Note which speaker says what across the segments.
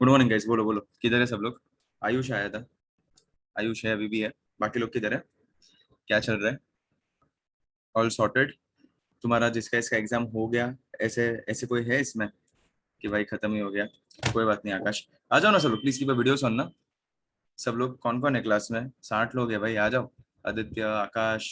Speaker 1: Good morning guys. बोलो बोलो, किधर है सब लोग? आयुष आया था। आयुष है, अभी भी है। बाकी लोग किधर है? क्या चल रहा है? All sorted? तुम्हारा जिसका इसका एग्जाम हो गया, ऐसे ऐसे कोई है इसमें कि भाई खत्म ही हो गया? कोई बात नहीं आकाश, आ जाओ ना सब लोग प्लीज, की वीडियो सुनना। सब लोग कौन कौन है क्लास में? 60 लोग है भाई, आ जाओ। आदित्य, आकाश,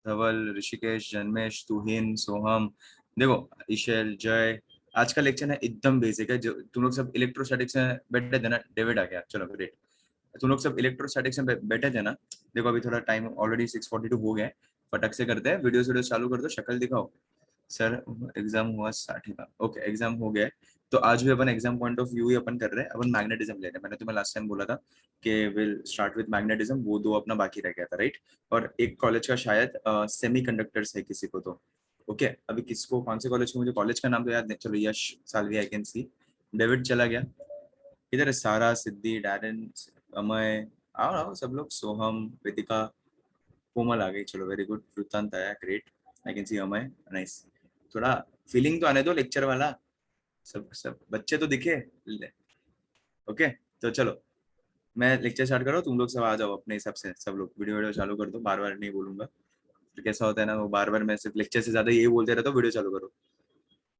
Speaker 1: धवल, ऋषिकेश, जन्मेश, तुहिन, सोहम, देखो, ईशल, जय। आज का लेक्चर है एकदम बेसिक है। जो तुम लोग सब इलेक्ट्रोस्टैटिक्स में बैठे थे ना, डेविड आ गया, चलो ग्रेट। तुम लोग सब इलेक्ट्रोस्टैटिक्स में बैठे थे ना। देखो अभी थोड़ा टाइम ऑलरेडी 6:42 हो गया है। फटक से करते हैं, वीडियो चालू कर दो, शक्ल दिखाओ। सर एग्जाम हुआ 60 का, ओके एग्जाम हो गया है। तो आज भी अपन एग्जाम पॉइंट ऑफ व्यू ही अपन कर रहे हैं। अपन मैग्नेटिज्म ले रहे हैं। मैंने तुम्हें लास्ट टाइम बोला था कि विल स्टार्ट विद मैग्नेटिज्म, वो दो अपना बाकी रह गया था, राइट। और एक कॉलेज का शायद सेमी कंडक्टर्स है किसी को तो। ओके अभी किसको, कौन से कॉलेज को, मुझे कॉलेज का नाम तो याद नहीं। चलो Yash, Salvi, I can see. David चला गया। इधर है सारा, सिद्धि, डैरन, अमय। आओ आओ सब लोग, सोहम, वेदिका, कोमल आ गई, चलो वेरी गुड। वृत्तांत आया, great. I can C Amay, nice. थोड़ा फीलिंग तो आने दो लेक्चर वाला। सब सब बच्चे तो दिखे। ओके तो चलो, मैं लेक्चर स्टार्ट कर रहा हूँ, तुम लोग सब आ जाओ अपने हिसाब से। सब लोग वीडियो वीडियो चालू कर दो, बार बार नहीं बोलूंगा। फिर कैसा होता है ना, वो बार बार मैं सिर्फ लेक्चर से ज्यादा यही बोलते रहता हूँ, वीडियो चालू करो।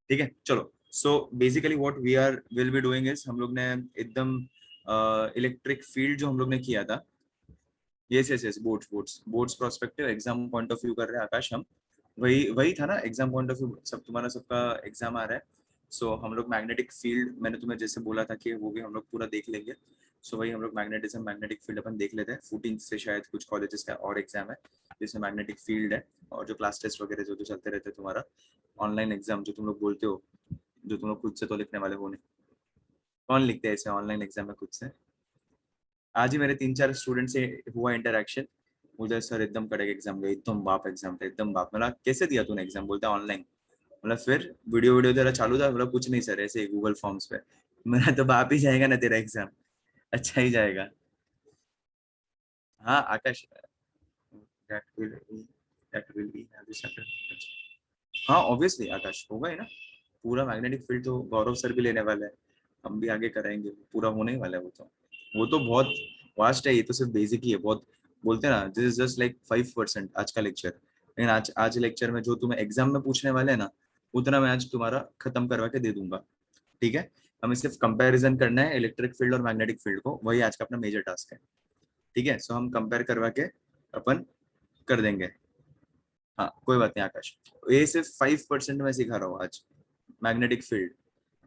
Speaker 1: ठीक है चलो। So basically what we are will be doing is, हम लोग ने एकदम इलेक्ट्रिक फील्ड जो हम लोग ने किया था। Yes yes yes, boards boards boards prospective exam point of view कर रहे हैं आकाश हम। वही वही था ना एग्जाम पॉइंट ऑफ व्यू, सब तुम्हारा सबका एग्जाम आ रहा है। सो हम लोग मैग्नेटिक फील्ड, मैंने तुम्हें जैसे बोला था कि वो भी हम लोग पूरा देख लेंगे। सो वही हम लोग मैग्नेटिज्म, मैग्नेटिक फील्ड अपन देख लेते हैं। 14 से शायद कुछ कॉलेजेस का और एग्जाम है जिसमें मैग्नेटिक फील्ड है। और जो क्लास टेस्ट वगैरह जो जो चलते रहते हैं तुम्हारा, ऑनलाइन एग्जाम जो तुम लोग बोलते हो, जो तुम लोग खुद से तो लिखने वाले हो नहीं। कौन लिखते हैं ऐसे ऑनलाइन एग्जाम में खुद से? आज ही मेरे 3-4 स्टूडेंट से हुआ इंटरेक्शन। उधर सर एकदम कड़क एग्जाम गए, एकदम बाप एग्जाम था, एकदम बाप। मतलब कैसे दिया तूने एग्जाम? बोलता ऑनलाइन। मतलब फिर वीडियो वीडियो तेरा चालू था? मतलब कुछ नहीं सर, ऐसे ही गूगल फॉर्म्स पे। मेरा तो बाप ही जाएगा ना तेरा एग्जाम। अच्छा ही जाएगा। हाँ आकाश, that will that will be हाँ ऑब्वियसली आकाश होगा ही ना। पूरा मैग्नेटिक फील्ड तो गौरव सर भी लेने वाले हैं। हम भी आगे कराएंगे, पूरा होने ही वाला है वो तो। वो तो बहुत वास्ट है, ये तो सिर्फ बेसिक ही है बहुत। बोलते हैं ना, दिस इज जस्ट लाइक 5% आज का लेक्चर। लेकिन आज आज लेक्चर में जो तुम्हें एग्जाम में पूछने वाले हैं ना, उतना मैं आज तुम्हारा खत्म करवा के दे दूंगा। ठीक है, हमें सिर्फ कंपैरिजन करना है इलेक्ट्रिक फील्ड और मैग्नेटिक फील्ड को, वही आज का अपना मेजर टास्क है। ठीक है, सो हम कंपेयर करवा के अपन कर देंगे। हाँ कोई बात नहीं आकाश, ये सिर्फ 5% में सिखा रहा हूँ आज। मैग्नेटिक फील्ड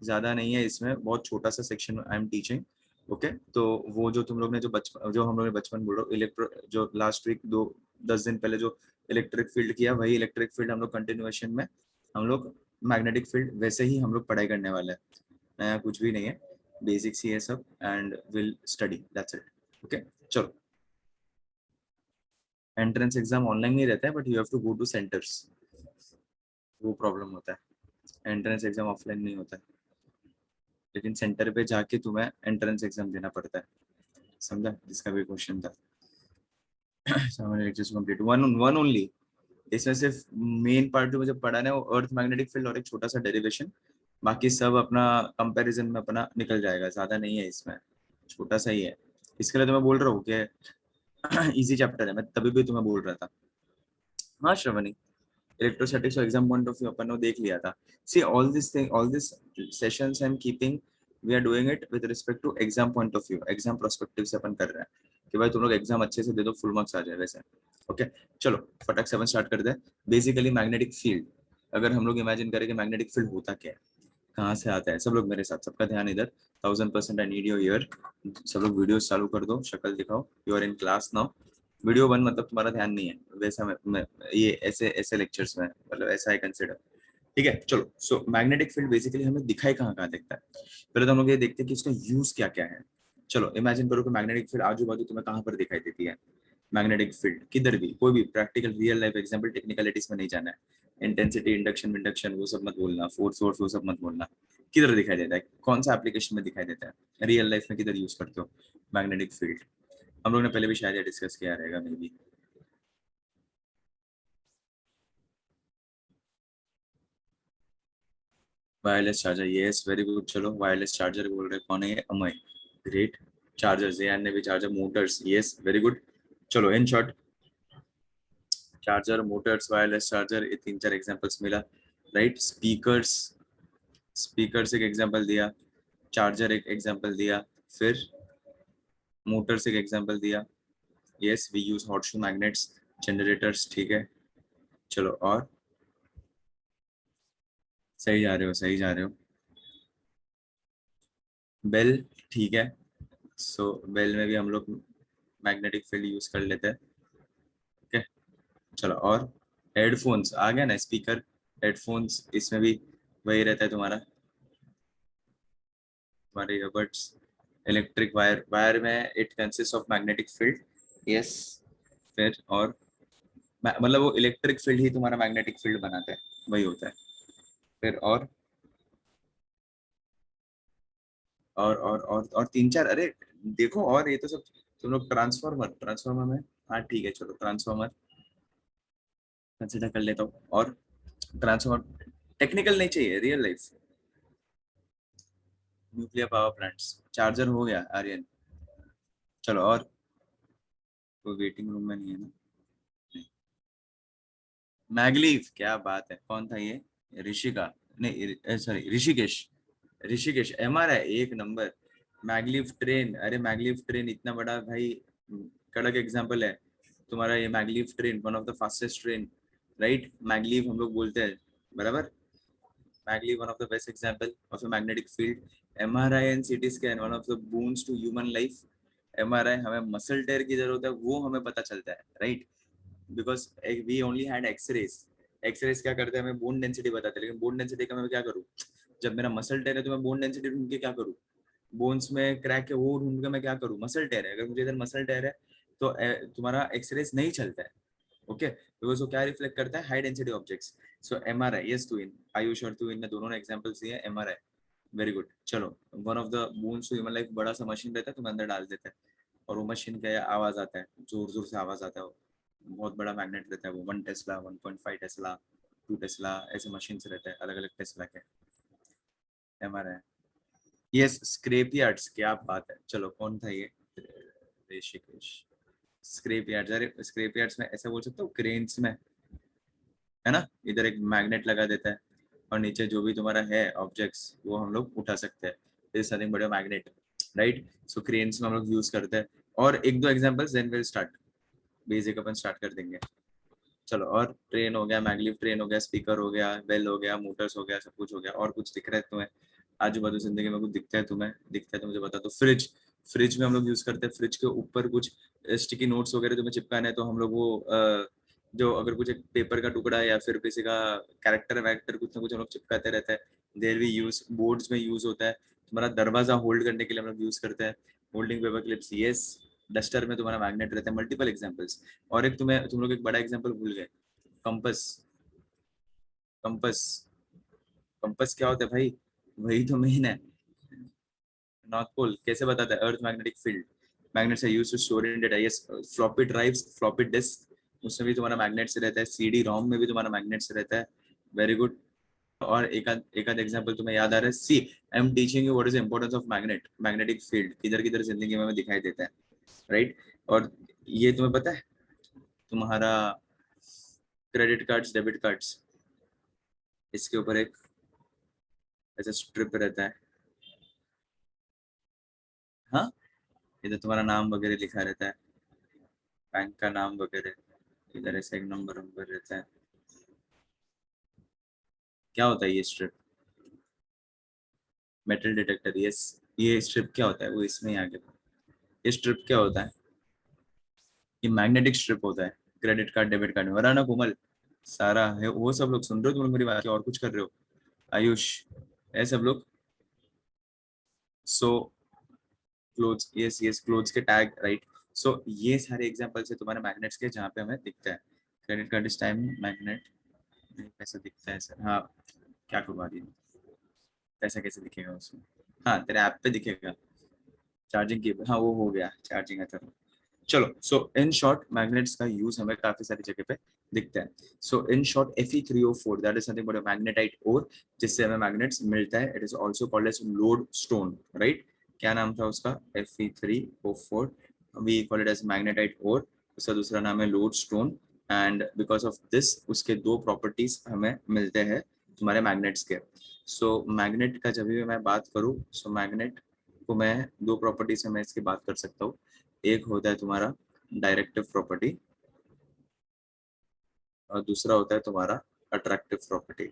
Speaker 1: ज्यादा नहीं है इसमें, बहुत छोटा सा section I am teaching. Okay तो वो जो तुम लोग ने जो बचपन, जो हम लोग ने बचपन बोल रहा हूँ, इलेक्ट्रो जो लास्ट वीक 10 दिन पहले जो इलेक्ट्रिक फील्ड किया, वही इलेक्ट्रिक फील्ड हम लोग कंटिन्यूएशन में, हम लोग मैग्नेटिक फील्ड वैसे ही हम लोग पढ़ाई करने वाले हैं। नया कुछ भी नहीं है, बेसिक्स ही है सब, and will study, that's it. Okay चलो। एंट्रेंस एग्जाम ऑनलाइन नहीं रहता है, but you have to go to centres. वो प्रॉब्लम होता है, एंट्रेंस एग्जाम ऑफलाइन नहीं होता है। लेकिन सेंटर पे जाके तुम्हें एंट्रेंस एग्जाम देना पड़ता है। समझा जिसका भी क्वेश्चन था? Complete one one only. इसमें सिर्फ मेन पार्ट जो मुझे पढ़ाना है वो अर्थ मैग्नेटिक फील्ड और एक छोटा सा डेरिवेशन। बाकी सब अपना कंपैरिजन में अपना निकल जाएगा, ज्यादा नहीं है इसमें, छोटा सा ही है। इसके लिए तो मैं बोल रहा हूँ कि इजी चैप्टर है, मैं तभी भी तुम्हें बोल रहा था। हाँ श्रवणी, इलेक्ट्रोस्टैटिक्स और एग्जाम पॉइंट ऑफ व्यू अपन ने देख लिया था। See all this thing, all this sessions I am keeping, we are doing it with respect to exam point of view, exam prospective से अपन कर रहे हैं कि भाई तुम लोग एग्जाम अच्छे से दे दो, फुल मार्क्स आ जाए वैसे। ओके चलो फटाक से अपन स्टार्ट करते हैं। बेसिकली मैग्नेटिक फील्ड, अगर हम लोग इमेजिन करें कि मैग्नेटिक फील्ड होता क्या है, कहाँ से आता है, सब लोग मेरे साथ, सबका ध्यान इधर। 1000% आई नीड योर ईयर। सब लोग वीडियो चालू कर दो, शक्ल दिखाओ, you are in class now. Video बंद मतलब तुम्हारा ध्यान नहीं है वैसा। मैं ये ऐसे ऐसे लेक्चर्स में मतलब ऐसा है कंसिडर। ठीक है चलो। सो मैग्नेटिक फील्ड बेसिकली हमें दिखाई कहाँ कहाँ देखता है, पहले तो हम लोग ये देखते हैं कि इसका यूज क्या क्या है। चलो इमेजिन करो कि मैग्नेटिक फील्ड आजू बाजू तुम्हें कहाँ पर दिखाई देती है। मैग्नेटिक फील्ड किधर भी, कोई भी practical real life example, technicalities में नहीं जाना है। इंटेंसिटी, इंडक्शन इंडक्शन वो सब मत बोलना, फोर्स फोर्स वो सब मत बोलना। किधर दिखाई देता है, कौन सा एप्लीकेशन में दिखाई देता है, रियल लाइफ में किधर यूज करते हो मैग्नेटिक फील्ड? हम लोग ने पहले भी शायद ये डिस्कस किया रहेगा may be. Wireless charger, yes very good. चलो वायरलेस चार्जर बोल रहे कौन है ये? अमय, ग्रेट। चार्जर्स, ये ने भी charger, motors, yes very good. चलो in short charger, motors, wireless charger, ये 3-4 एग्जांपल्स मिला, राइट। स्पीकर्स, स्पीकर्स एक एग्जांपल दिया, चार्जर एक एग्जांपल दिया, फिर मोटर्स एक एग्जांपल दिया, yes we use horseshoe magnets, generators, ठीक है। चलो और सही जा रहे हो, सही जा रहे हो। बेल, ठीक है। सो बेल में भी हम लोग मैग्नेटिक फील्ड यूज कर लेते हैं, ओके। चलो और हेडफोन्स आ गया ना, स्पीकर, हेडफोन्स, इसमें भी वही रहता है तुम्हारा, तुम्हारे ईयरबड्स, इलेक्ट्रिक वायर, वायर में it consist of magnetic field, yes. फिर और मतलब वो इलेक्ट्रिक फील्ड ही तुम्हारा मैग्नेटिक फील्ड बनाता है, वही होता है। फिर और 3-4, अरे देखो, और ये तो सब तुम लोग, ट्रांसफार्मर, ट्रांसफार्मर में, हाँ ठीक है चलो ट्रांसफार्मर कंसिडर कर लेता हूँ। और ट्रांसफार्मर टेक्निकल नहीं चाहिए, real life, nuclear power plants, charger हो गया आर्यन। चलो और कोई वेटिंग रूम में नहीं है ना? मैगलीव, क्या बात है, कौन था ये? ऋषिका, नहीं सॉरी ऋषिकेश, ऋषिकेश एमआरआई एक नंबर। मैगलीव ट्रेन, अरे मैगलीव ट्रेन इतना बड़ा भाई, कड़क एग्जांपल है तुम्हारा ये maglev train, one of the fastest train, right. Maglev हम लोग बोलते हैं, बराबर। Maglev one of the best example of a magnetic field. MRI and CT scan one of the boons to human life. MRI हमें muscle tear की जरूरत है, वो हमें पता चलता है, right, because we only had X-rays. X-rays क्या करते हैं, हमें बोन डेंसिटी बताते हैं, लेकिन बोन डेंसिटी का मैं क्या करूँ, जब मेरा मसल टेयर है तो मैं बोन डेंसिटी ढूंढ के क्या करूँ, बोन्स में क्रैक है वो ढूंढ के मैं क्या करूँ, मसल टेयर है, अगर मुझे इधर मसल टेयर है तो तुम्हारा एक्सरेज नहीं चलता है, ओके, बिकॉज वो क्या रिफ्लेक्ट करता है, high density objects. So MRI, yes टू इन, आयुष और टू इन ने दोनों ने एग्जांपल्स दिए, एमआरआई वेरी गुड। चलो one of the bones to human life, बड़ा सा मशीन रहता है, तुम अंदर डाल देते हैं और वो मशीन का आवाज आता है, जोर जोर से आवाज आता है, बहुत बड़ा मैग्नेट रहता है वो, 1 टेस्ला, 1.5 टेस्ला, 2 टेस्ला, ऐसे मशीन से रहता है, अलग अलग टेस्ला के, एमआरआई। यस स्क्रैप यार्ड्स, क्या बात है। चलो कौन था ये? ऋषिकेश। स्क्रैप यार्ड्स, अरे स्क्रैप यार्ड्स में ऐसे बोल सकते हो, क्रेन्स में, है ना, इधर एक मैग्नेट लगा देता है और नीचे जो भी तुम्हारा है ऑब्जेक्ट्स वो हम लोग उठा सकते हैं, this nothing but a magnet, right. So cranes में हम लोग यूज करते हैं। और एक दो examples then will start, basic अपन स्टार्ट कर देंगे। चलो और ट्रेन हो गया, मैगलीव ट्रेन हो गया, स्पीकर हो गया, बेल हो गया, मोटर्स हो गया, सब कुछ हो गया। और कुछ दिख रहा है तुम्हें आजू बाजू जिंदगी में, कुछ दिखता है तुम्हें, दिखता है तो मुझे बता दो। फ्रिज, फ्रिज में हम लोग यूज करते हैं, फ्रिज के ऊपर कुछ स्टिकी नोट्स वगैरह तुम्हें चिपकाने हैं तो हम लोग वो जो अगर कुछ एक पेपर का टुकड़ा या फिर किसी का कैरेक्टर वैक्टर कुछ ना कुछ हम लोग चिपकाते रहते हैं, देयर वी यूज, बोर्ड्स में यूज होता है, तुम्हारा दरवाजा होल्ड करने के लिए हम लोग यूज करते हैं, holding paper clips, yes. Duster में तुम्हारा मैग्नेट रहता है, मल्टीपल एग्जांपल्स। और एक तुम लोग एक बड़ा एग्जांपल भूल गए, कंपस। कंपस, कंपस क्या होता है भाई, वही तो मेन है, नॉर्थ पोल कैसे बताता है, earth magnetic field, magnets are used to store in data, yes. Floppy drives, floppy disk, उसमें भी तुम्हारा मैग्नेट से रहता है, सीडी रोम में भी तुम्हारा मैग्नेट से रहता है, वेरी गुड। और एक आध एग्जांपल तुम्हें याद आ रहा है, see I am teaching you what is importance of magnet, magnetic field किधर किधर जिंदगी में हमें दिखाई देता है, राइट। और ये तुम्हें पता है, तुम्हारा क्रेडिट कार्ड्स, डेबिट कार्ड्स, इसके ऊपर एक ऐसा स्ट्रिप रहता है, हाँ, इधर तुम्हारा नाम वगैरह लिखा रहता है, बैंक का नाम वगैरह, इधर ऐसा एक नंबर नंबर रहता है, क्या होता है ये स्ट्रिप? Metal detector, yes. ये स्ट्रिप क्या होता है, वो इसमें ही आगे, ये स्ट्रिप क्या होता है, ये मैग्नेटिक स्ट्रिप होता है क्रेडिट कार्ड डेबिट कार्ड में, वरना ना कोमल, सारा है वो, सब लोग सुन रहे हो तुम लोग मेरी बात, और कुछ कर रहे हो, आयुष, है सब लोग। सो क्लोथ्स, यस यस, क्लोथ्स के टैग, राइट। सो ये सारे एग्जांपल्स है तुम्हारे मैग्नेट्स के, जहाँ पे हमें दिखता है क्रेडिट कार्ड इस टाइम मैग्नेट, कैसे दिखता है सर, हाँ, क्या करवा दी, पैसा कैसे दिखेगा उसमें, हाँ तेरे ऐप पे दिखेगा, चार्जिंग केबल, हाँ वो हो गया चार्जिंग, अच्छा चलो, सो इन शॉर्ट मैग्नेट्स का यूज हमें काफी सारी जगह पे दिखता है. So in short Fe3O4 that is something but magnetite ore, जिससे हमें मैग्नेट्स मिलता है. It is also called as lodestone, right. क्या नाम था उसका? Fe3O4. We call it as magnetite ore. उसका दूसरा नाम है lodestone. And because of this उसके दो प्रॉपर्टीज हमें मिलते हैं तुम्हारे मैग्नेट्स के. सो मैग्नेट का जब भी मैं बात करूँ, सो मैग्नेट को मैं दो प्रॉपर्टीज से मैं इसकी बात कर सकता हूँ. एक होता है तुम्हारा डायरेक्टिव प्रॉपर्टी और दूसरा होता है तुम्हारा अट्रैक्टिव प्रॉपर्टी.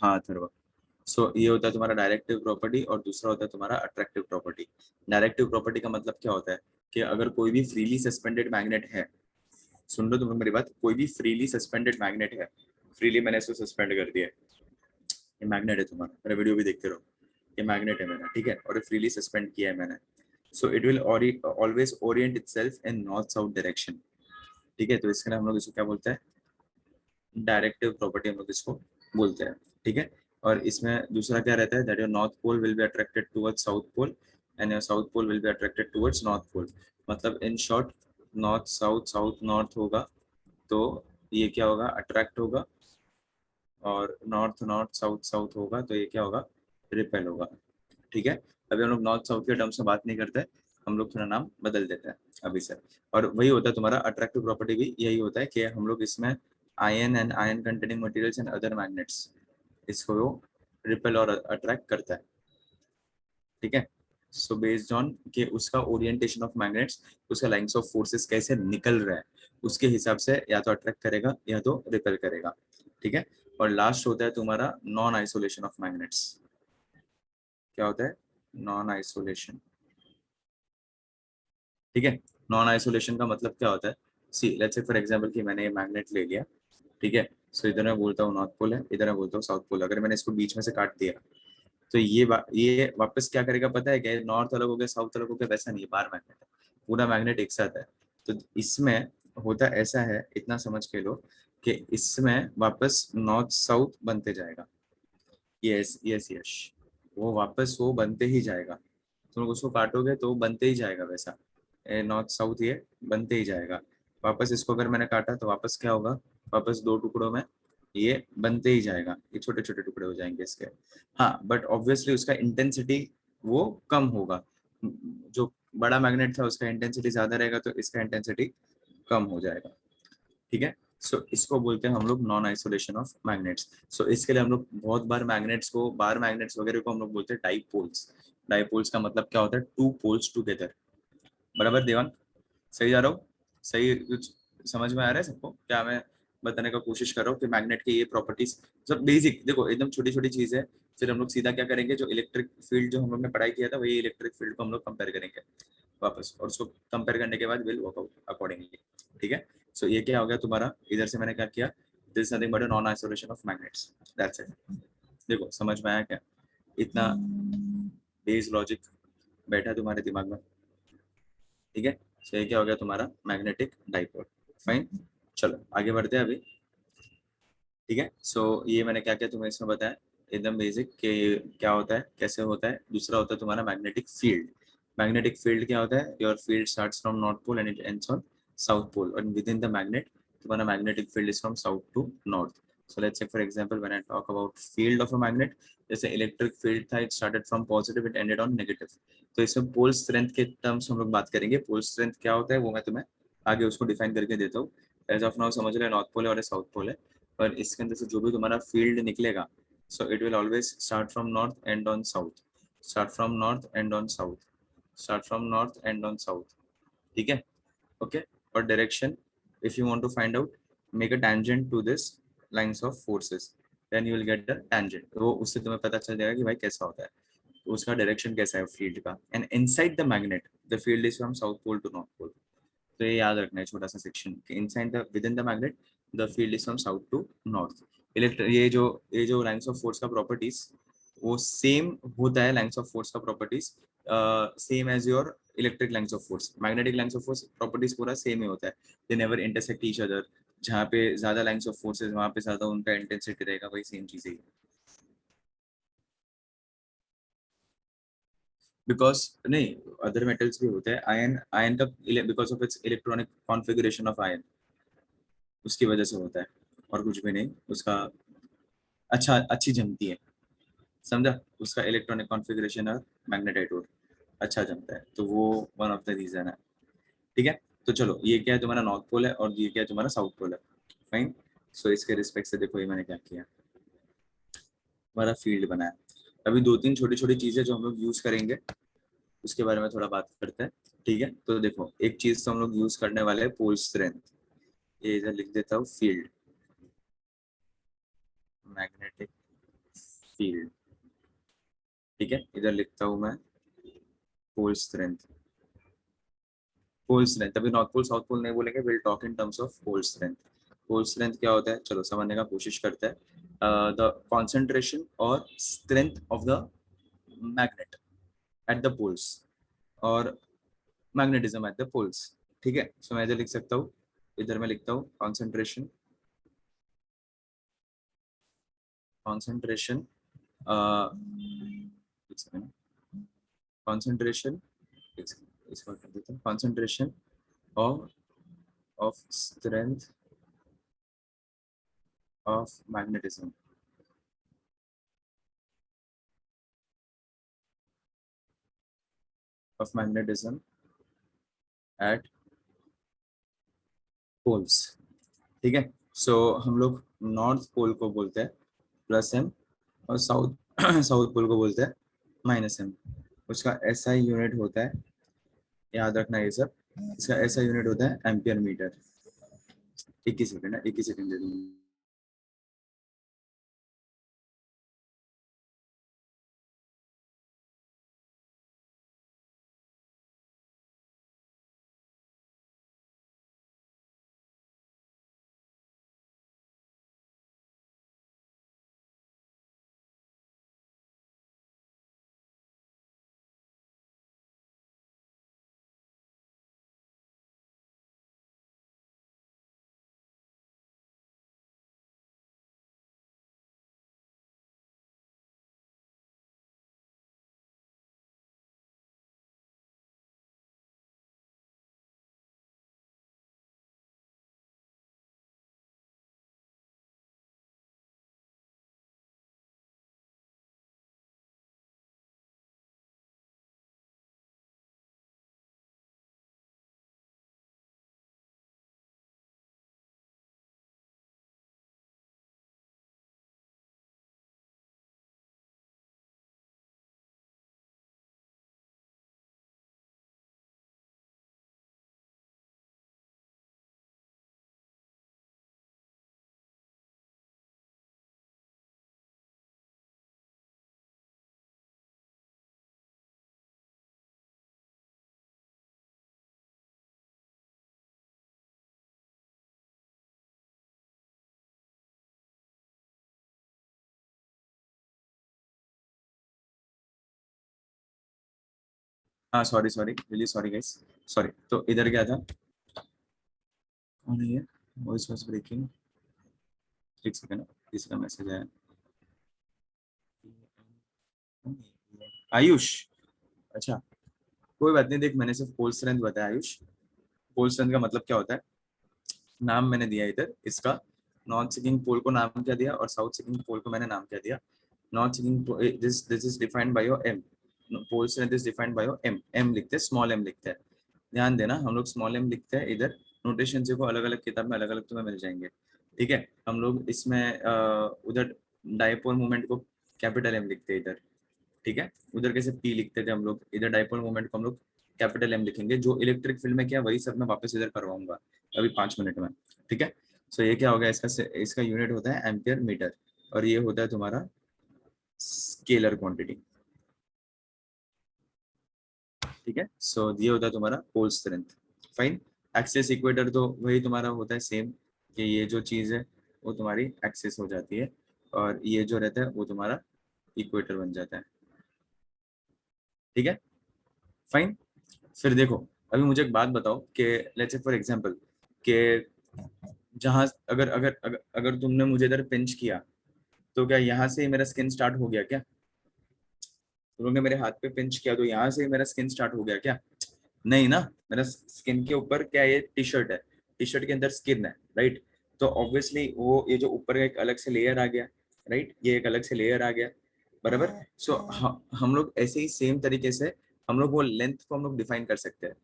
Speaker 1: हाँ अथर्व. सो ये होता है तुम्हारा डायरेक्टिव प्रॉपर्टी और दूसरा होता है तुम्हारा अट्रैक्टिव प्रॉपर्टी. डायरेक्टिव प्रॉपर्टी का मतलब क्या होता है कि अगर कोई भी फ्रीली सस्पेंडेड मैग्नेट है, सुन लो तुम लोग मेरी बात, कोई भी फ्रीली सस्पेंडेड मैग्नेट है, फ्रीली मैंने इसको सस्पेंड कर दिया है, ये मैग्नेट है तुम्हारा, मेरा वीडियो भी देखते रहो, ये मैग्नेट है मेरा, ठीक है, और ये फ्रीली सस्पेंड किया है मैंने. सो it will always Orient itself in north south direction. ठीक है, तो इसके लिए हम लोग इसको क्या बोलते हैं? डायरेक्टिव प्रॉपर्टी हम लोग इसको बोलते हैं. ठीक है, और इसमें दूसरा क्या रहता है? That your north pole will be attracted towards south pole and your south pole will be attracted towards north pole. मतलब in short, north south south north होगा तो ये क्या होगा? अट्रैक्ट होगा. और नॉर्थ नॉर्थ साउथ साउथ होगा तो ये क्या होगा? रिपेल होगा. ठीक है, अभी हम लोग नॉर्थ साउथ के टर्म्स में बात नहीं करते, हम लोग थोड़ा नाम बदल देते हैं अभी से. और वही होता है तुम्हारा अट्रैक्टिव प्रॉपर्टी भी यही होता है कि हम लोग इसमें ion and ion containing materials and other magnets, इसको रिपेल और अट्रैक्ट करता है. ठीक है, सो बेस्ड ऑन कि उसका ओरिएंटेशन ऑफ मैग्नेट्स, उसका लाइंस ऑफ फोर्सेस कैसे निकल रहा है, उसके हिसाब से या तो अट्रैक्ट करेगा या तो रिपेल करेगा. ठीक है, और लास्ट होता है तुम्हारा नॉन आइसोलेशन ऑफ मैग्नेट्स. क्या होता है? Non isolation. ठीक है, नॉन आइसोलेशन का मतलब क्या होता है? See let's say for example कि मैंने ये मैग्नेट ले लिया. ठीक है, सो इधर मैं बोलता हूँ नॉर्थ पोल है, इधर मैं बोलता हूँ साउथ पोल. अगर मैंने इसको बीच में से काट दिया तो ये वापस क्या करेगा पता है क्या? नॉर्थ अलग हो गया, साउथ अलग हो गया, वैसा नहीं है. बार मैग्नेट है, पूरा मैग्नेट एक साथ है. तो इसमें होता ऐसा है, इतना समझ के लो कि इसमें वापस नॉर्थ साउथ बनते जाएगा. यस यस यस, वो वापस वो बनते ही जाएगा. तुम लोग उसको काटोगे तो वो बनते ही जाएगा वैसा. नॉर्थ साउथ ये बनते ही जाएगा. वापस इसको अगर मैंने काटा तो वापस क्या होगा? वापस दो टुकड़ों में ये बनते ही जाएगा. ये छोटे छोटे टुकड़े हो जाएंगे इसके. हाँ, बट ऑब्वियसली उसका इंटेंसिटी वो कम होगा. जो बड़ा मैग्नेट था उसका इंटेंसिटी ज्यादा रहेगा तो इसका इंटेंसिटी कम हो जाएगा. ठीक है, सो इसको बोलते हैं हम लोग नॉन आइसोलेशन ऑफ मैग्नेट्स. सो इसके लिए हम लोग बहुत बार मैग्नेट्स को, बार मैग्नेट्स वगैरह को हम लोग बोलते हैं डाइपोल्स. डाइपोल्स का मतलब क्या होता है? Two poles together. बराबर देवांग? सही जा रहा हूँ? सही कुछ समझ में आ रहा है सबको क्या मैं बताने का कोशिश कर रहा हूँ? कि मैग्नेट के ये प्रॉपर्टीज सब बेसिक देखो, एकदम छोटी छोटी चीज है. फिर हम लोग सीधा क्या करेंगे? जो इलेक्ट्रिक फील्ड जो हम लोग ने पढ़ाई किया था वही इलेक्ट्रिक फील्ड को हम लोग कंपेयर करेंगे वापस, और उसको कंपेयर करने के बाद विल वर्क आउट अकॉर्डिंगली. ठीक है, सो ये क्या हो गया तुम्हारा? इधर से मैंने क्या किया? This nothing but non isolation of magnets. That's it. देखो समझ में आया क्या? इतना बेस लॉजिक बैठा तुम्हारे दिमाग में. ठीक है, सो ये क्या हो गया तुम्हारा? Magnetic dipole. फाइन, चलो आगे बढ़ते हैं अभी. ठीक है, सो ये मैंने क्या क्या तुम्हें इसमें बताया एकदम बेसिक कि क्या होता है, कैसे होता है. दूसरा होता है तुम्हारा मैग्नेटिक फील्ड. मैग्नेटिक फील्ड क्या होता है? Your field starts from north pole and it ends on south pole, और विद इन द मैग्नेट तुम्हारा magnetic field is from south to north. So let's say for example when I talk about field of a magnet, जैसे electric field था, it started from positive it ended on negative. तो इसमें pole strength के terms हम लोग बात करेंगे. पोल strength क्या होता है वो मैं तुम्हें आगे उसको डिफाइन करके देता हूँ. एज ऑफ नाउ समझ रहे नॉर्थ पोल है और साउथ पोल है. पर इसके अंदर से जो भी तुम्हारा फील्ड निकलेगा, so it will always start from north end on south. Start from north end on south. Start from north end on south. ठीक है, ओके. और direction, if you want to find out, make a tangent to this lines of forces, then you will get the tangent. वो उससे तुम्हें पता चल जाएगा कि भाई कैसा होता है, तो उसका डायरेक्शन कैसा है फील्ड का. And inside the magnet the field is from south pole to north pole. तो ये याद रखना है छोटा सा section, inside the within the magnet the field is from south to north. ये जो लाइंस ऑफ फोर्स का प्रॉपर्टीज वो सेम होता है. लाइंस ऑफ फोर्स का properties same as your electric lines of force. Magnetic lines of force properties पूरा same ही होता है. They never intersect each other. जहाँ पे ज्यादा लाइंस ऑफ फोर्सेस वहाँ पे ज्यादा उनका इंटेंसिटी रहेगा, वही सेम चीज है. बिकॉज नहीं, अदर मेटल्स भी होते हैं। आयन, आयन का because of its electronic configuration of ion, उसकी वजह से होता है, और कुछ भी नहीं। उसका अच्छा अच्छी जमती है, समझा? उसका इलेक्ट्रॉनिक कॉन्फ़िगरेशन और मैग्नेटाइट अच्छा जमता है, तो वो वन ऑफ द रीजन है। ठीक है, तो चलो ये क्या है तुम्हारा नॉर्थ पोल है, और ये क्या है तुम्हारा साउथ पोल है। फाइन। सो इसके रिस्पेक्ट से देखो ये मैंने क्या किया, हमारा फील्ड बनाया। अभी दो तीन छोटी छोटी चीजें जो हम लोग यूज करेंगे उसके बारे में थोड़ा बात करते हैं। ठीक है, तो देखो एक चीज तो हम लोग यूज करने वाले हैं पोल स्ट्रेंथ। ये इधर लिख देता हूँ, फील्ड, मैग्नेटिक फील्ड। ठीक है, इधर लिखता हूँ मैं पोल स्ट्रेंथ। पोल स्ट्रेंथ, अभी नॉर्थ पोल साउथ पोल नहीं बोलेंगे, will talk in terms of pole strength. Pole strength क्या होता है, चलो समझने का कोशिश करते हैं। द कॉन्सेंट्रेशन और strength of the magnet at the poles, और मैग्नेटिज्म एट द पोल्स। ठीक है, सो मैं इधर लिख सकता हूँ, इधर मैं लिखता हूँ कॉन्सेंट्रेशन, कॉन्सेंट्रेशन कॉन्सेंट्रेशन, इसका कर देता हूँ, concentration of of strength of magnetism, of magnetism at poles. ठीक है, सो हम लोग नॉर्थ पोल को बोलते हैं प्लस एम, और साउथ साउथ पोल को बोलते हैं माइनस एम। उसका एसआई यूनिट होता है, याद रखना ये सब, इसका एसआई यूनिट होता है एम्पियर मीटर। 21 सेकंड है, 21 सेकंड दे दूंगी। हाँ sorry sorry, really sorry guys, sorry. तो इधर क्या था, कौन है ये, वॉइस वाज ब्रेकिंग, एक सेकंड, किसी का मैसेज आया। आयुष, अच्छा कोई बात नहीं, देख मैंने सिर्फ पोल स्ट्रेंथ बताया आयुष। पोल स्ट्रेंथ का मतलब क्या होता है, नाम मैंने दिया इधर इसका, नॉर्थ सिकिंग पोल को नाम क्या दिया, और साउथ सिकिंग पोल को मैंने नाम क्या दिया। North seeking, this is defined by your M, pole strength is defined by your M, M लिखते हैं, स्मॉल एम लिखते हैं। ध्यान देना, हम लोग स्मॉल एम लिखते हैं इधर, नोटेशन देखो अलग अलग किताब में अलग अलग तुम्हें मिल जाएंगे। ठीक है, हम लोग इसमें उधर डायपोल मोमेंट को कैपिटल एम लिखते हैं इधर। ठीक है, उधर कैसे पी लिखते थे हम लोग, इधर डायपोल मोमेंट को हम लोग कैपिटल एम लिखेंगे। जो इलेक्ट्रिक फील्ड में क्या वही सब मैं वापस इधर करवाऊंगा अभी 5 मिनट में। ठीक है, सो ये क्या हो गया, इसका यूनिट होता है एम्पियर मीटर, और ये होता है तुम्हारा स्केलर क्वांटिटी। ठीक है, सो ये होता है तुम्हारा pole strength. Fine. Axis equator तो वही तुम्हारा होता है सेम, कि ये जो चीज है वो तुम्हारी एक्सेस हो जाती है, और ये जो रहता है वो तुम्हारा इक्वेटर बन जाता है। ठीक है, फाइन। फिर देखो, अभी मुझे एक बात बताओ कि लेट्स से फॉर एग्जांपल कि जहां अगर अगर अगर, अगर तुमने मुझे इधर पिंच किया, तो क्या यहाँ से ही मेरा स्किन स्टार्ट हो गया क्या? तुम लोग ने मेरे हाथ पे पिंच किया तो यहाँ से मेरा स्किन स्टार्ट हो गया क्या? नहीं ना, मेरा स्किन के ऊपर क्या है, टी शर्ट है, टी शर्ट के अंदर स्किन है, राइट? तो ऑब्वियसली वो ये जो ऊपर का एक अलग से लेयर आ गया, राइट, ये एक अलग से लेयर आ गया, बराबर। सो हम लोग ऐसे ही सेम तरीके से हम लोग वो लेंथ को हम लोग डिफाइन कर सकते हैं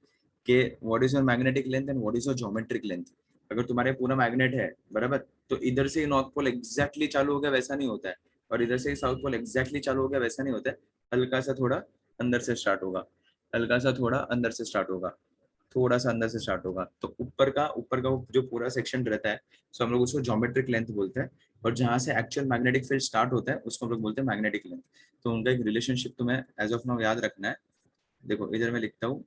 Speaker 1: कि what is your magnetic length and what is your geometric length. अगर तुम्हारे पूरा मैग्नेट है, बराबर, तो इधर से नॉर्थ पोल एग्जैक्टली चालू हो गया वैसा नहीं होता है, और इधर से साउथ पोल एग्जैक्टली चालू हो गया वैसा नहीं होता है। हल्का सा थोड़ा अंदर से स्टार्ट होगा, हल्का सा थोड़ा अंदर से स्टार्ट होगा, थोड़ा सा अंदर से स्टार्ट होगा। तो ऊपर का वो जो पूरा सेक्शन रहता है, सो हम लोग उसको ज्योमेट्रिक लेंथ बोलते हैं। और जहां से एक्चुअल मैग्नेटिक फील्ड स्टार्ट होता है उसको हम लोग बोलते हैं मैग्नेटिक लेंथ। तो उनका एक रिलेशनशिप तुम्हें एज ऑफ नाउ याद रखना है। देखो इधर मैं लिखता हूँ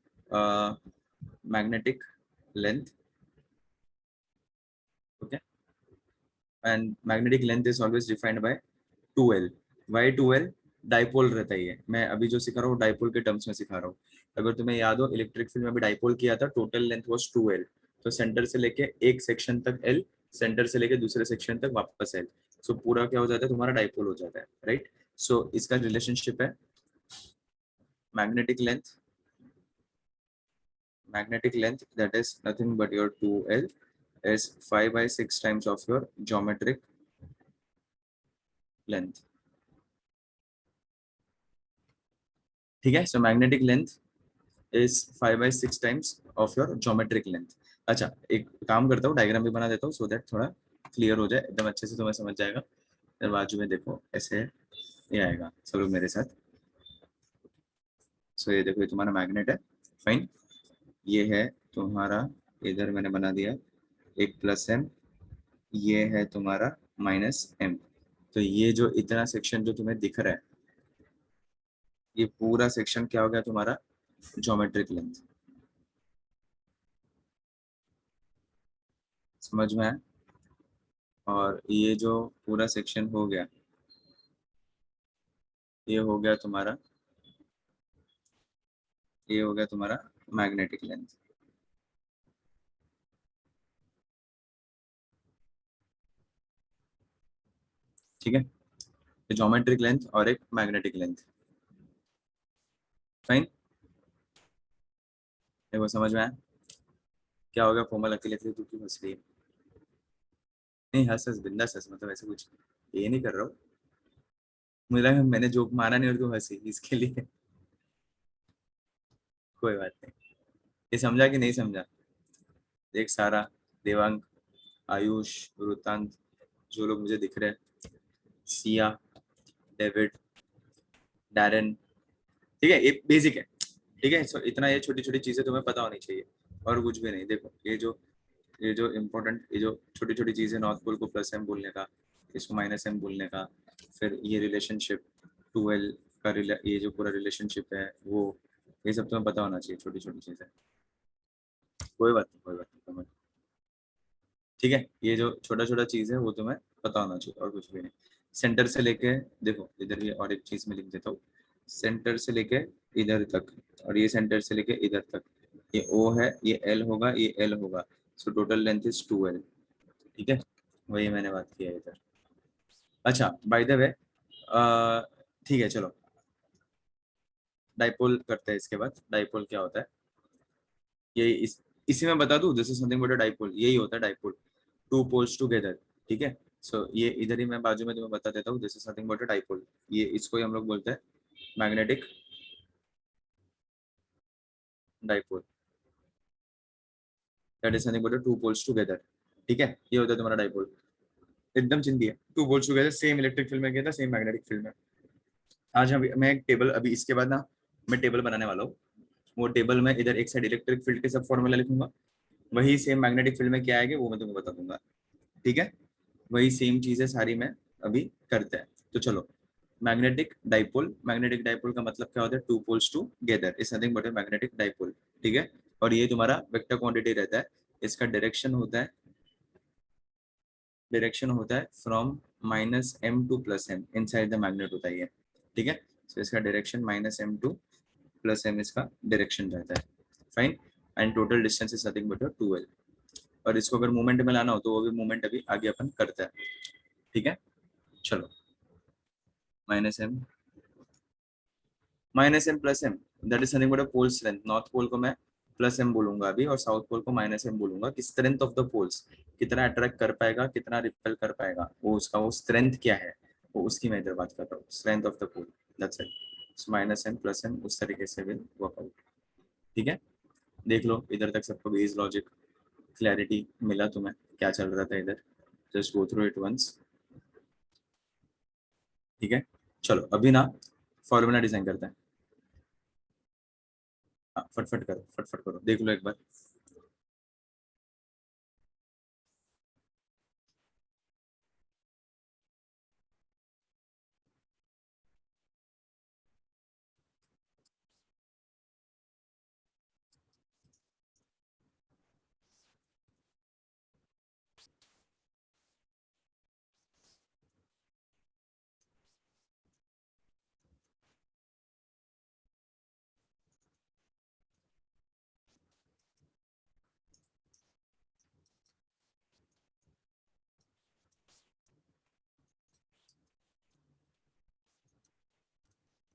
Speaker 1: magnetic length, okay, and magnetic length is always defined by 2L। Why 2L? Dipole रहता है ये, मैं अभी जो सिखा रहा हूँ डाइपोल के टर्म्स में सिखा रहा हूँ। अगर तुम्हें याद हो इलेक्ट्रिक फील्ड में भी डाइपोल किया था, टोटल लेंथ वाज 2L। तो सेंटर से लेके एक सेक्शन तक L, सेंटर से लेके दूसरे सेक्शन तक वापस L। सो पूरा क्या हो जाता है, तुम्हारा डाइपोल हो जाता है, राइट? सो इसका रिलेशनशिप है magnetic length, magnetic length, that is nothing but your 2L, is 5/6 times of your geometric length। ठीक है, so magnetic length is 5/6 times of your geometric length. अच्छा, एक काम करता हूँ, डायग्राम भी बना देता हूँ सो दैट थोड़ा क्लियर हो जाए, एकदम अच्छे से तुम्हें समझ जाएगा। फिर बाजू में देखो ऐसे ये आएगा, सब लोग मेरे साथ। सो ये देखो, ये तुम्हारा मैग्नेट है, फाइन। ये है तुम्हारा, इधर मैंने बना दिया एक +M, ये है तुम्हारा -M। तो ये जो इतना सेक्शन जो तुम्हें दिख रहा है, ये पूरा सेक्शन क्या हो गया तुम्हारा, ज्योमेट्रिक लेंथ। समझ में आया? और ये जो पूरा सेक्शन हो गया, ये हो गया तुम्हारा, ये हो गया तुम्हारा मैग्नेटिक लेंथ। ठीक है, ज्योमेट्रिक लेंथ और एक मैग्नेटिक लेंथ, फाइन। देखो समझ में आया? क्या होगा, कोमल अकेले अकेले तू क्यों हंस रही है? नहीं, हंस हंस, बिंदास हंस, मतलब ऐसे कुछ ये नहीं कर रहा हूँ। मुझे लगा मैंने जोक मारा नहीं और तू हंसी इसके लिए। कोई बात नहीं। ये समझा कि नहीं समझा? देख सारा, देवांग, आयुष, वृतांत, जो लोग मुझे दिख रहे हैं, सिया, डेविड, डैरन, ठीक है, ये बेसिक है। ठीक है, सो इतना ये छोटी छोटी चीजें तुम्हें पता होनी चाहिए, और कुछ भी नहीं। देखो ये जो इम्पोर्टेंट, ये जो छोटी छोटी चीजें, नॉर्थ पोल को +M बोलने का, इसको -M बोलने का, फिर ये रिलेशनशिप 2L का ये जो पूरा रिलेशनशिप है वो, ये सब तुम्हें पता होना चाहिए, छोटी छोटी चीजें। कोई बात नहीं, कोई बात नहीं, ठीक है, ये जो छोटा छोटा चीज है वो तुम्हें पता होना चाहिए, और कुछ भी नहीं। सेंटर से लेके, देखो इधर ये और एक चीज में लिख देता हूँ, सेंटर से लेके इधर तक, और ये सेंटर से लेके इधर तक, ये O है, ये L होगा, ये L होगा। So total length is 2L। ठीक है, वही मैंने बात किया है इधर। अच्छा, बाय द वे, ठीक है चलो, डाइपोल करते हैं। इसके बाद डाइपोल क्या होता है, ये इसी में बता दूं, this is something but a dipole, यही होता है डाइपोल, टू पोल्स टुगेदर। ठीक है, सो ये इधर ही मैं बाजू में तुम्हें बता देता हूँ, this is something but a dipole. ये इसको ही हम लोग बोलते हैं magnetic dipole, that is something but a two poles together. ठीक है, ये होता है तुम्हारा डाइपोल। एकदम चिंदी है, two poles together, same electric field में गया था, सेम मैग्नेटिक फील्ड में। आज हम मैं एक टेबल, अभी इसके बाद ना मैं टेबल बनाने वाला हूँ। वो टेबल में इधर एक साइड इलेक्ट्रिक फील्ड के सब फॉर्मूला लिखूंगा, वही सेम मैग्नेटिक फील्ड में क्या आएगा वो मैं तुम्हें बता दूंगा। ठीक है, वही सेम चीजें सारी मैं अभी करते हैं। तो चलो, मैग्नेटिक डाइपोल का मतलब क्या होता है, two poles together is nothing but a magnetic dipole. ठीक है, और ये तुम्हारा वेक्टर क्वांटिटी रहता है। इसका डायरेक्शन होता है from -M to +M, inside the magnet होता है ये। ठीक है, तो इसका डायरेक्शन -M टू +M इसका डायरेक्शन रहता है, fine. And total distance is nothing but 2L। और इसको अगर मूवमेंट में लाना हो तो वो भी मूवमेंट अभी आगे अपन करते हैं। ठीक है, चलो, -M minus M plus M, that is nothing but a pole strength. North pole को मैं प्लस एम बोलूंगा अभी, और साउथ पोल को माइनस एम बोलूंगा कि स्ट्रेंथ ऑफ द पोल्स, कितना अट्रैक्ट कर पाएगा, कितना रिपेल कर पाएगा, वो उसका वो स्ट्रेंथ क्या है, वो उसकी मैं इधर बात कर रहा हूँ, strength of the pole, that's it. Minus M plus M उस तरीके से विल वर्क आउट। ठीक है, देख लो इधर तक सबको बेस लॉजिक क्लैरिटी मिला तुम्हें, क्या चल रहा था इधर, just go through it once. ठीक है, चलो अभी ना फॉर्मूला डिजाइन करते हैं। हाँ, फटफट करो, फटफट करो, देख लो एक बार।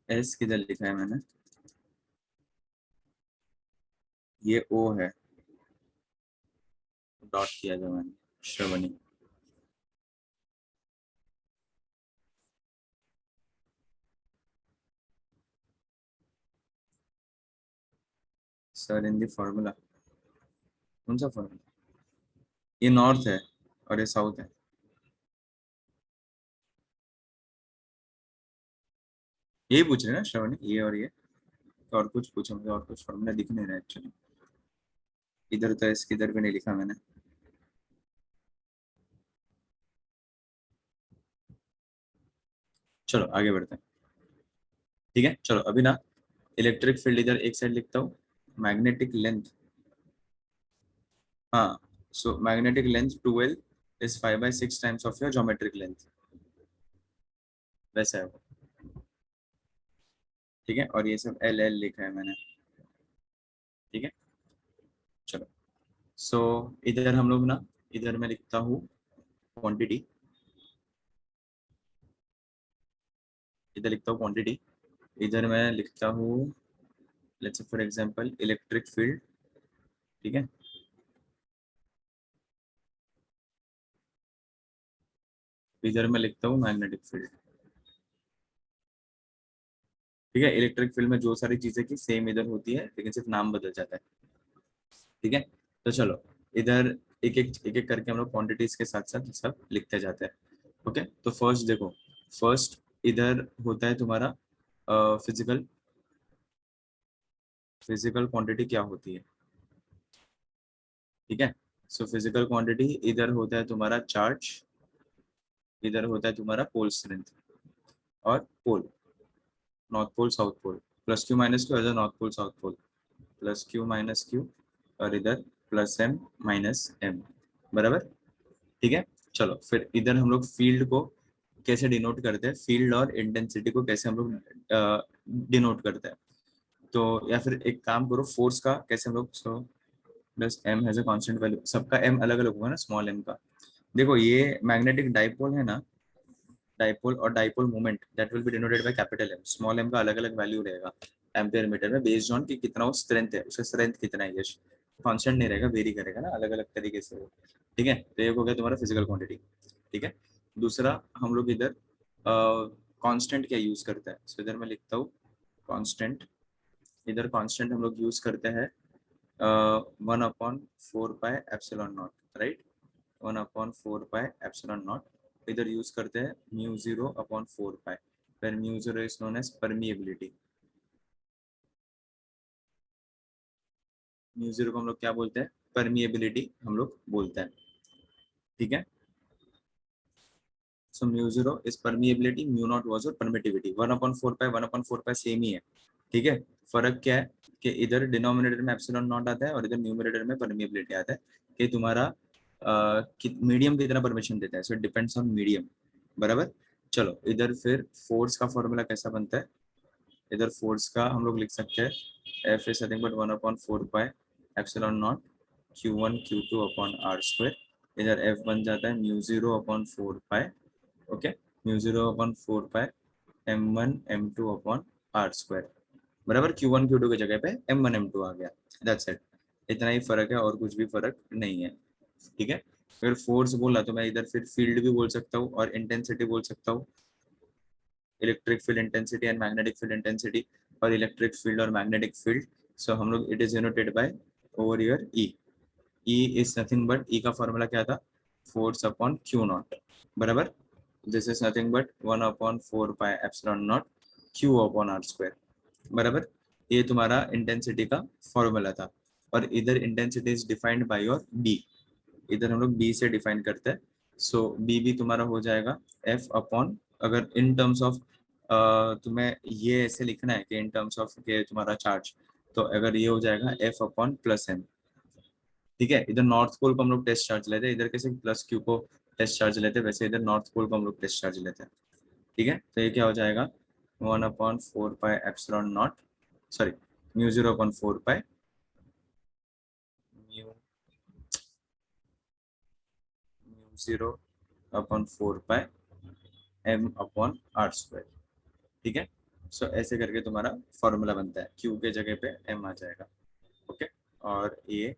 Speaker 1: एस किधर लिखा है मैंने, ये ओ है, डॉट किया जो मैंने, Shravani. Sir in the formula, कौन सा फॉर्मूला? ये नॉर्थ है और ये साउथ है। यही पूछ रहे हैं ना श्रवणी, ये और ये, तो और कुछ पूछो, मुझे और कुछ फॉर्मूला दिख नहीं रहा एक्चुअली। इधर तो एस किधर भी नहीं लिखा मैंने। चलो आगे बढ़ते हैं। ठीक है, चलो अभी ना इलेक्ट्रिक फील्ड इधर एक साइड लिखता हूँ, मैग्नेटिक लेंथ, हाँ, so magnetic length 12 is 5/6 times of your geometric length, वैसा है वो। ठीक है, और ये सब एल एल लिखा है मैंने। ठीक है, चलो, सो इधर हम लोग ना, इधर मैं लिखता हूँ क्वांटिटी, इधर लिखता हूँ क्वांटिटी, इधर मैं लिखता हूँ let's say for example electric field. ठीक है, इधर मैं लिखता हूँ मैग्नेटिक फील्ड। ठीक है, इलेक्ट्रिक फील्ड में जो सारी चीजें की सेम इधर होती है, लेकिन सिर्फ नाम बदल जाता है। ठीक है, तो चलो इधर एक एक करके हम लोग क्वांटिटीज के साथ साथ सब लिखते जाते हैं। ओके, तो फर्स्ट देखो, फर्स्ट इधर होता है तुम्हारा फिजिकल, फिजिकल क्वांटिटी क्या होती है। ठीक है, सो फिजिकल क्वांटिटी इधर होता है तुम्हारा चार्ज, इधर होता है तुम्हारा पोल स्ट्रेंथ, और pole, north pole south pole, plus q minus q इधर north pole south pole, plus q minus q, और इधर प्लस एम माइनस एम, बराबर। ठीक है, चलो फिर इधर हम लोग फील्ड को कैसे डिनोट करते हैं, फील्ड और इंटेंसिटी को कैसे हम लोग डिनोट करते हैं, तो या फिर एक काम करो, फोर्स का कैसे हम लोग, so plus M has a constant value, सबका एम अलग अलग होगा ना, स्मॉल एम का। देखो ये मैग्नेटिक डाइपोल है ना, डाइपोल और dipole moment that will be denoted by capital M, small M का अलग अलग वैल्यू रहेगा एम्पियर मीटर में, बेस्ड ऑन कि कितना वो स्ट्रेंथ है, उसका स्ट्रेंथ कितना है, ये कांस्टेंट नहीं रहेगा, वेरी करेगा ना अलग अलग तरीके से। ठीक है, तो ये हो गया तुम्हारा फिजिकल क्वांटिटी। ठीक है, दूसरा हम लोग इधर कांस्टेंट क्या यूज करते हैं, सो इधर मैं लिखता हूँ कांस्टेंट, इधर कांस्टेंट हम लोग यूज करते हैं 1/4 pi epsilon naught, right, 1/4 pi epsilon naught, इधर यूज करते हैं mu 0/4 pi, where mu 0 is known as permeability. Mu 0 को हम लोग क्या बोलते हैं, परमिएबिलिटी हम लोग बोलते हैं। ठीक है, so mu 0 is permeability, mu naught was और परमिटिविटी, 1/4 पाई 1/4 पाई सेम ही है। ठीक है, फर्क क्या है कि इधर डिनोमिनेटर में एप्सिलॉन नॉट आता है और इधर न्यूमरेटर में परमिएबिलिटी आता है, कि तुम्हारा मीडियम कितना परमिशन देता है, so it depends on medium, बराबर। चलो इधर फिर फोर्स का फॉर्मूला कैसा बनता है, इधर फोर्स का हम लोग लिख सकते हैं F is nothing but 1/4 pi epsilon not Q1 Q2/r², इधर एफ बन जाता है म्यू 0/4 पाई, ओके, म्यू 0/4 पाई M1 M2/r²। बराबर। Q1 Q2 की जगह पे M1 M2 आ गया, दैट्स इट। इतना ही फर्क है और कुछ भी फर्क नहीं है, ठीक है। अगर फोर्स बोला तो मैं इधर फिर फील्ड भी बोल सकता हूँ और इंटेंसिटी बोल सकता हूँ, electric field intensity and magnetic field intensity, और इलेक्ट्रिक फील्ड और मैग्नेटिक फील्ड। सो हम लोग it is denoted by over here E. E is nothing but, E का फॉर्मूला क्या था, फोर्स अपॉन क्यू नॉट, बराबर। This is nothing but 1/4 pi epsilon naught q upon are square, बराबर। ये तुम्हारा intensity का फॉर्मूला था। और इधर intensity is defined by your B, इधर हम लोग बी से डिफाइन करते हैं। सो बी भी तुम्हारा हो जाएगा एफ अपॉन, अगर इन टर्म्स ऑफ तुम्हें ये ऐसे लिखना है कि इन टर्म्स ऑफ के तुम्हारा चार्ज, तो अगर ये हो जाएगा एफ अपॉन प्लस एम, ठीक है। इधर नॉर्थ पोल को हम लोग टेस्ट चार्ज लेते हैं, इधर कैसे प्लस क्यू को टेस्ट चार्ज लेते हैं, वैसे इधर नॉर्थ पोल को हम लोग टेस्ट चार्ज लेते हैं, ठीक है। तो ये क्या हो जाएगा 1/4 pi epsilon naught, sorry mu 0/4 pi, mu 0/4 pi M upon are square, ठीक है। सो ऐसे करके तुम्हारा फॉर्मूला बनता है, क्यू के जगह पे एम आ जाएगा, ओके। और ये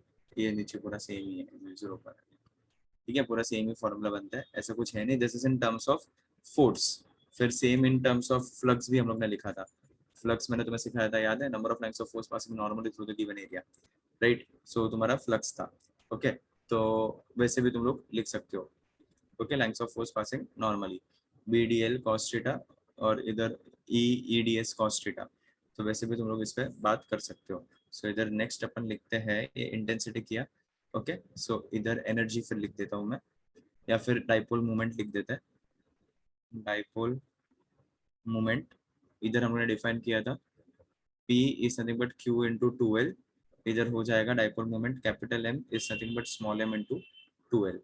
Speaker 1: नीचे पूरा सेम ही है, जीरो पर, ठीक है। पूरा सेम ही फॉर्मूला बनता है, ऐसा कुछ है नहीं। This is in terms of force. फिर same in terms of flux भी हम लोग ने लिखा था। फ्लक्स मैंने तुम्हें सिखाया था, याद है, number of lines of force passing normally through the given area, right. So तुम्हारा फ्लक्स था, ओके। तो वैसे भी तुम लोग लिख सकते हो, okay, lines of force passing normally, B D L cos theta और इधर E D S cos theta. तो वैसे भी तुम लोग इस पर बात कर सकते हो। सो इधर नेक्स्ट अपन लिखते हैं, ये इंटेंसिटी किया, ओके। सो इधर एनर्जी फिर लिख देता हूँ मैं, या फिर डाइपोल मोमेंट लिख देते हैं। डाइपोल मोमेंट इधर हमने डिफाइन किया था, P is nothing but Q into 2L। इधर हो जाएगा dipole moment capital M is nothing but small m into 2L।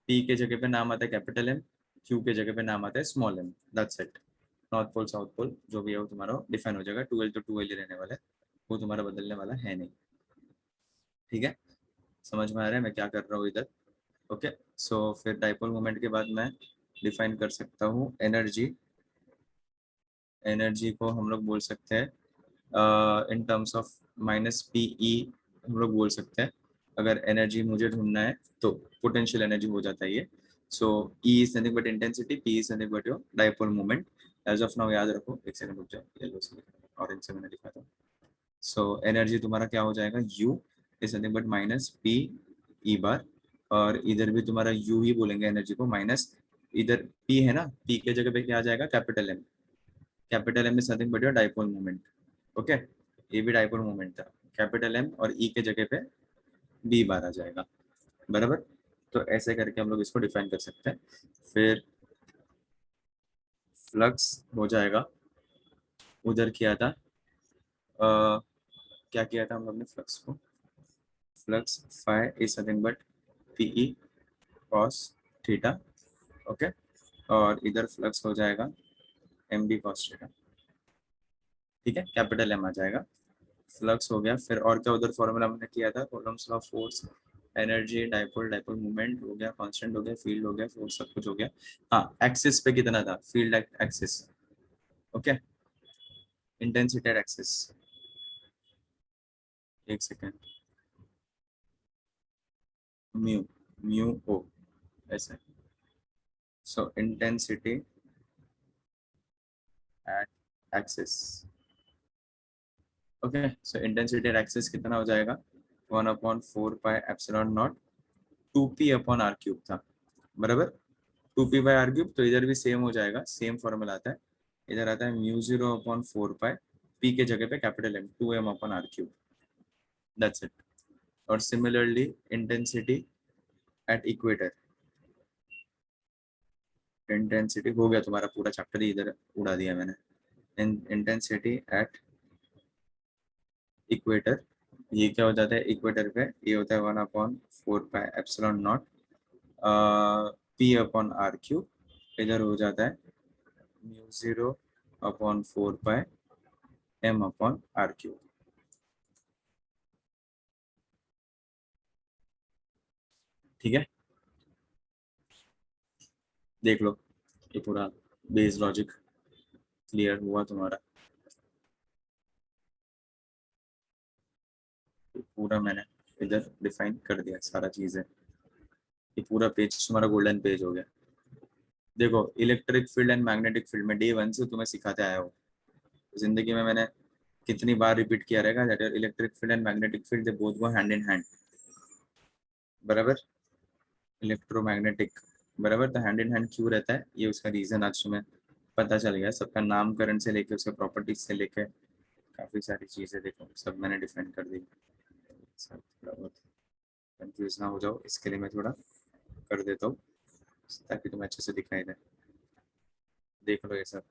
Speaker 1: P के जगह पे नाम आता है कैपिटल M, Q के जगह पे नाम आता है small m, that's it. North pole south pole जो भी है वो तुम्हारा डिफाइन हो जाएगा, 2L तो 2L ही रहने वाला है, वो तुम्हारा बदलने वाला है नहीं, ठीक है। समझ में आ रहा है मैं क्या कर रहा हूँ इधर, ओके। सो फिर डाइपोल मोमेंट के बाद मैं डिफाइन कर सकता हूँ एनर्जी। एनर्जी को हम लोग बोल सकते हैं इन टर्म्स ऑफ माइनस पी ई, हम लोग बोल सकते हैं। अगर एनर्जी मुझे ढूंढना है तो पोटेंशियल एनर्जी हो जाता है ये। So E is nothing but intensity, P is nothing but your dipole moment. As of now याद रखो, एक सेकंड रुक जाओ, येलो से ऑरेंज से मैंने लिखा था। सो एनर्जी तुम्हारा क्या हो जाएगा, U is nothing but minus P E bar, और इधर भी तुम्हारा यू ही बोलेंगे एनर्जी को, माइनस इधर पी है ना, पी के जगह पे क्या आ जाएगा capital M, capital M is nothing but your dipole moment, okay. ये भी डाइपोल मोमेंट था, कैपिटल एम और ई के जगह पे बी बार आ जाएगा, बराबर। तो ऐसे करके हम लोग इसको डिफाइन कर सकते हैं। फिर फ्लक्स हो जाएगा, उधर किया था क्या किया था हम लोग ने फ्लक्स को, flux phi is nothing but P E cos theta, okay. और इधर फ्लक्स हो जाएगा एम बी कॉस थीटा, ठीक है, कैपिटल एम आ जाएगा। फ्लक्स हो गया, फिर और क्या उधर फॉर्मूला हमने किया था, columns of force, energy, dipole, dipole moment हो गया, कांस्टेंट हो गया, फील्ड हो गया, फोर्स, सब कुछ हो गया। हाँ, एक्सिस पे कितना था, field axis, okay, intensity axis, एक सेकेंड, म्यू, म्यू ओ, ऐसे। So intensity at axis, okay. So intensity at axis कितना हो जाएगा, 1/4 pi epsilon naught 2p upon are cube था, बराबर। 2p/r क्यूब, तो इधर भी सेम हो जाएगा, सेम फॉर्मूला आता है। इधर आता है म्यू 0/4 पाई, p के जगह पे capital M 2m upon are cube, that's it. और similarly intensity at equator, intensity हो गया तुम्हारा पूरा चैप्टर ही इधर उड़ा दिया मैंने। इंटेंसिटी एट इक्वेटर, ये क्या हो जाता है इक्वेटर पे, ये होता है 1/4 pi epsilon naught p upon are cube, इधर हो जाता है mu 0/4 pi m upon are cube, ठीक है। देख लो, ये पूरा बेस लॉजिक क्लियर हुआ तुम्हारा। पूरा मैंने इधर डिफाइन कर दिया सारा चीज है। ये पूरा पेज तुम्हारा गोल्डन पेज हो गया। देखो electric field and magnetic field में डे वन से तुम्हें सिखाते आया हो, जिंदगी में मैंने कितनी बार रिपीट किया रहेगा that electric field and magnetic field they both go hand in hand, बराबर। इलेक्ट्रोमैग्नेटिक, बराबर। तो हैंड इन हैंड क्यों रहता है, ये उसका रीजन आज तुम्हें पता चल गया। सबका नामकरण से लेके उसके प्रॉपर्टीज से लेके काफी सारी चीजें देखो सब मैंने डिफाइन कर दी। सब थोड़ा बहुत कंफ्यूज ना हो जाओ इसके लिए मैं थोड़ा कर देता हूँ ताकि तुम्हें अच्छे से दिखाई दे। देख लो ये सब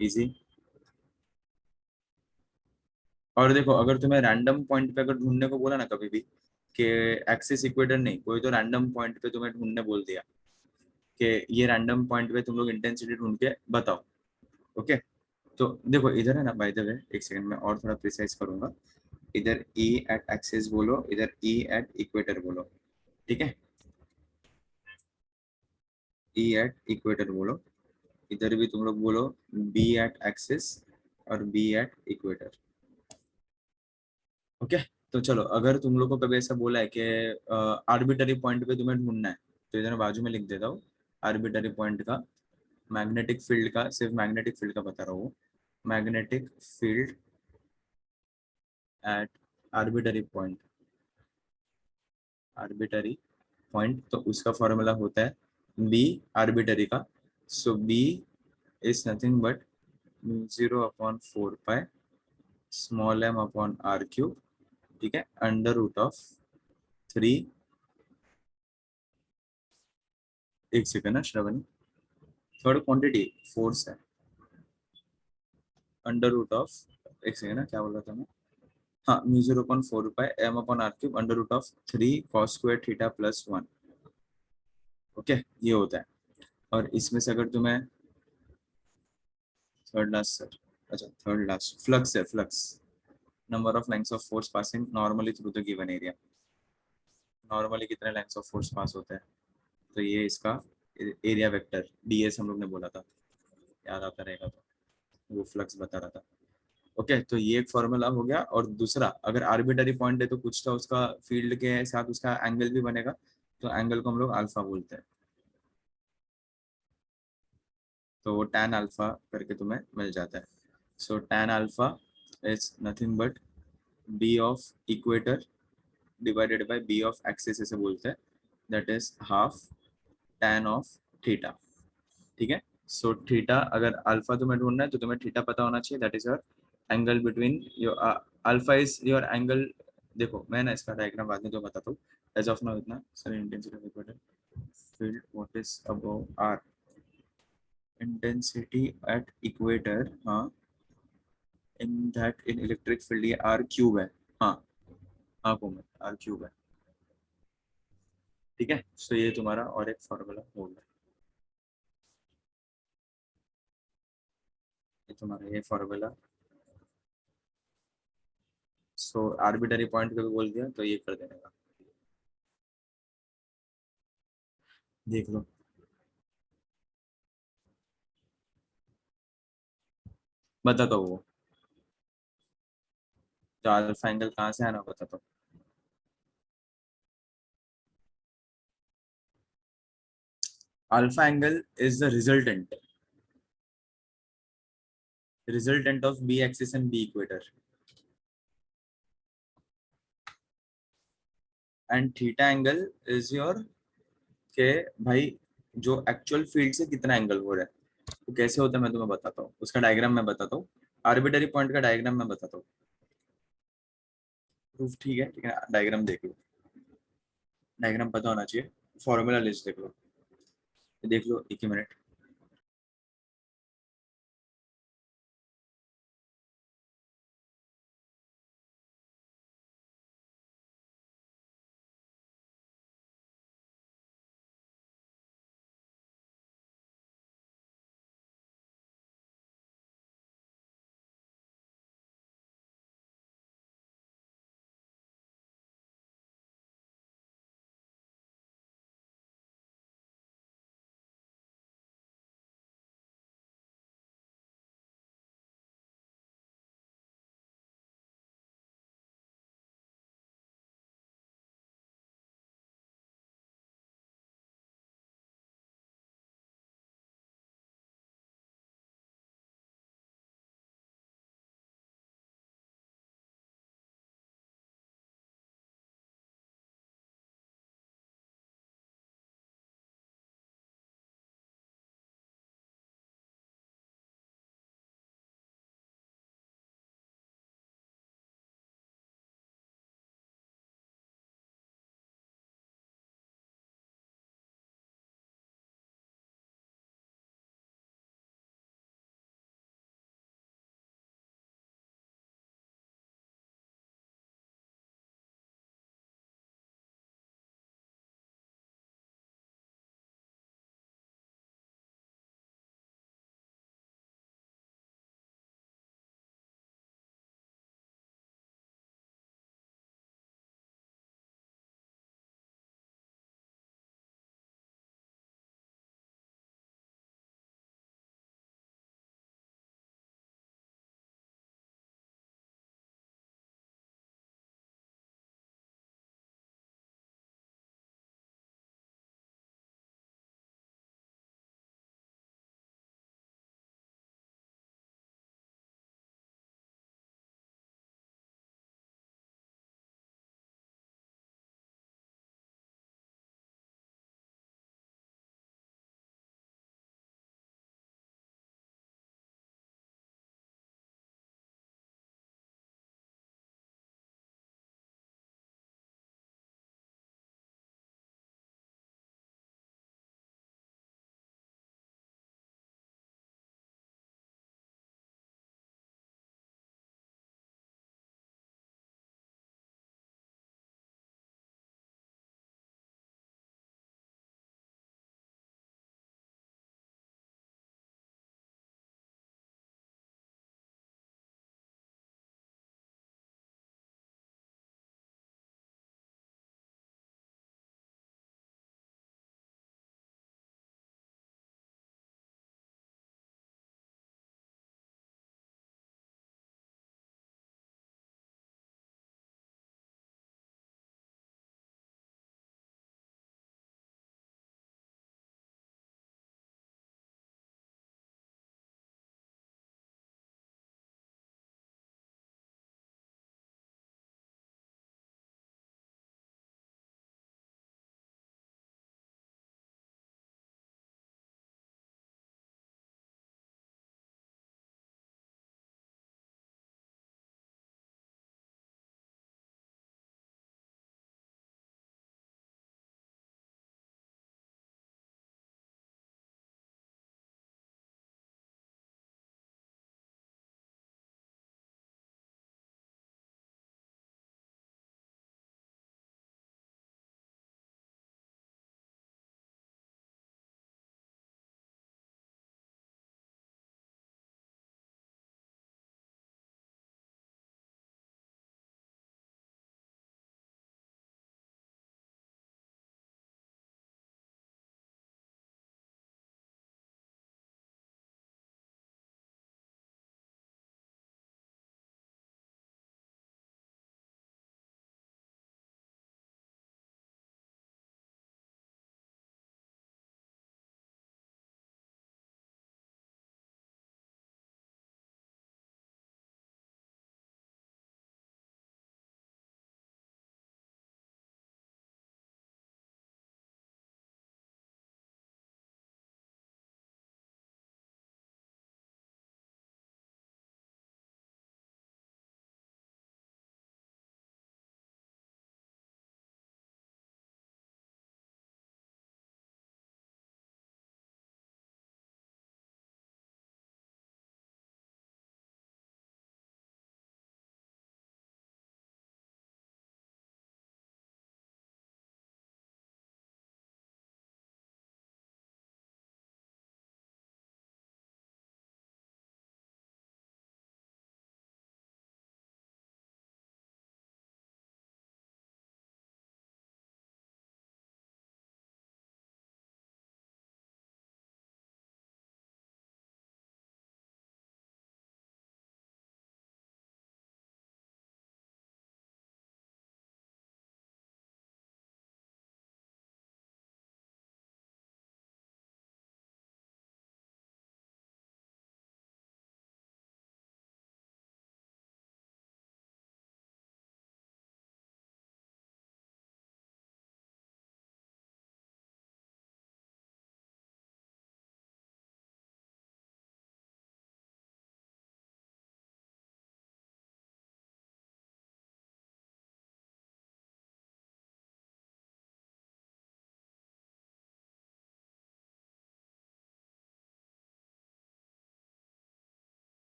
Speaker 1: इजी। और देखो अगर तुम्हें रैंडम पॉइंट पे अगर ढूंढने को बोला ना कभी भी कि एक्सिस इक्वेटर नहीं, कोई तो रैंडम पॉइंट पे तुम्हें ढूंढने बोल दिया कि ये रैंडम पॉइंट पे तुम लोग इंटेंसिटी ढूंढ के बताओ, ओके। तो देखो इधर है ना, बाय द वे एक सेकंड में और थोड़ा प्रिसाइज करूंगा। इधर ई एट एक्सिस बोलो, इधर ई एट इक्वेटर बोलो, ठीक है। ई एट इक्वेटर बोलो, इधर भी तुम लोग बोलो बी एट एक्सिस और बी एट इक्वेटर, ओके। तो चलो अगर तुम लोग को कभी ऐसा बोला है कि आर्बिटरी पॉइंट पे तुम्हें ढूंढना है, तो इधर बाजू में लिख देता हूँ आर्बिटरी पॉइंट का मैग्नेटिक फील्ड का, सिर्फ मैग्नेटिक फील्ड का बता रहा हूँ, magnetic field at arbitrary point, arbitrary point. तो उसका फॉर्मूला होता है बी आर्बिटरी का, so B is nothing but 0/4 pi small m upon are cube, ठीक है, अंडर रूट ऑफ 3, एक सेकंड ना श्रवण, थर्ड क्वांटिटी फोर्स है, अंडर रूट ऑफ, एक सेकंड ना क्या बोल रहा था मैं, हाँ 0/4 pi M upon are cube under root of 3 cos² theta +1, okay. ये होता है। और इसमें से अगर तुम्हें थर्ड लास्ट सर, अच्छा थर्ड लास्ट फ्लक्स है, flux number of lengths of force passing normally through the given area, normally कितने लेंथ्स ऑफ फोर्स पास होते हैं, तो ये इसका एरिया वेक्टर डीएस हम लोग ने बोला था, याद आता रहेगा तो, वो फ्लक्स बता रहा था, ओके। तो ये एक फॉर्मूला हो गया। और दूसरा अगर आर्बिटरी पॉइंट है तो कुछ तो उसका फील्ड के साथ उसका एंगल भी बनेगा, तो एंगल को हम लोग अल्फा बोलते हैं, तो वो टैन अल्फा करके तुम्हें मिल जाता है। So tan alpha is nothing but B of equator divided by B of axis ऐसे बोलते हैं, that is half tan of theta, ठीक है। सो थीटा अगर अल्फा तुम्हें ढूंढना है तो तुम्हें थीटा पता होना चाहिए, that is your angle between your alpha is your angle. देखो मैं ना इसका डायग्राम बाद में तो बताता हूँ, एज ऑफ नाउ इतना sir intensity of equator field what is above r, intensity at equator, हाँ in that in electric field ये आर क्यूब है, हाँ आंखों में आर क्यूब है, ठीक है। सो ये तुम्हारा और एक फॉर्मूला हो गया, ये तुम्हारा ये फॉर्मूला। सो आर्बिटरी पॉइंट को भी बोल दिया तो ये कर देने का, देख लो। बताता हूँ वो, तो अल्फा एंगल कहाँ से आना बताता हूँ। Alpha angle is the resultant of B axis and B equator, and theta angle is your के भाई जो एक्चुअल फील्ड से कितना एंगल हो रहा है, तो कैसे होता है मैं तुम्हें बताता हूँ, उसका डायग्राम मैं बताता हूँ, आर्बिटरी पॉइंट का डायग्राम मैं बताता हूँ, प्रूफ ठीक है डायग्राम देख लो, डायग्राम पता होना चाहिए, फॉर्मूला लिस्ट देख लो एक ही मिनट।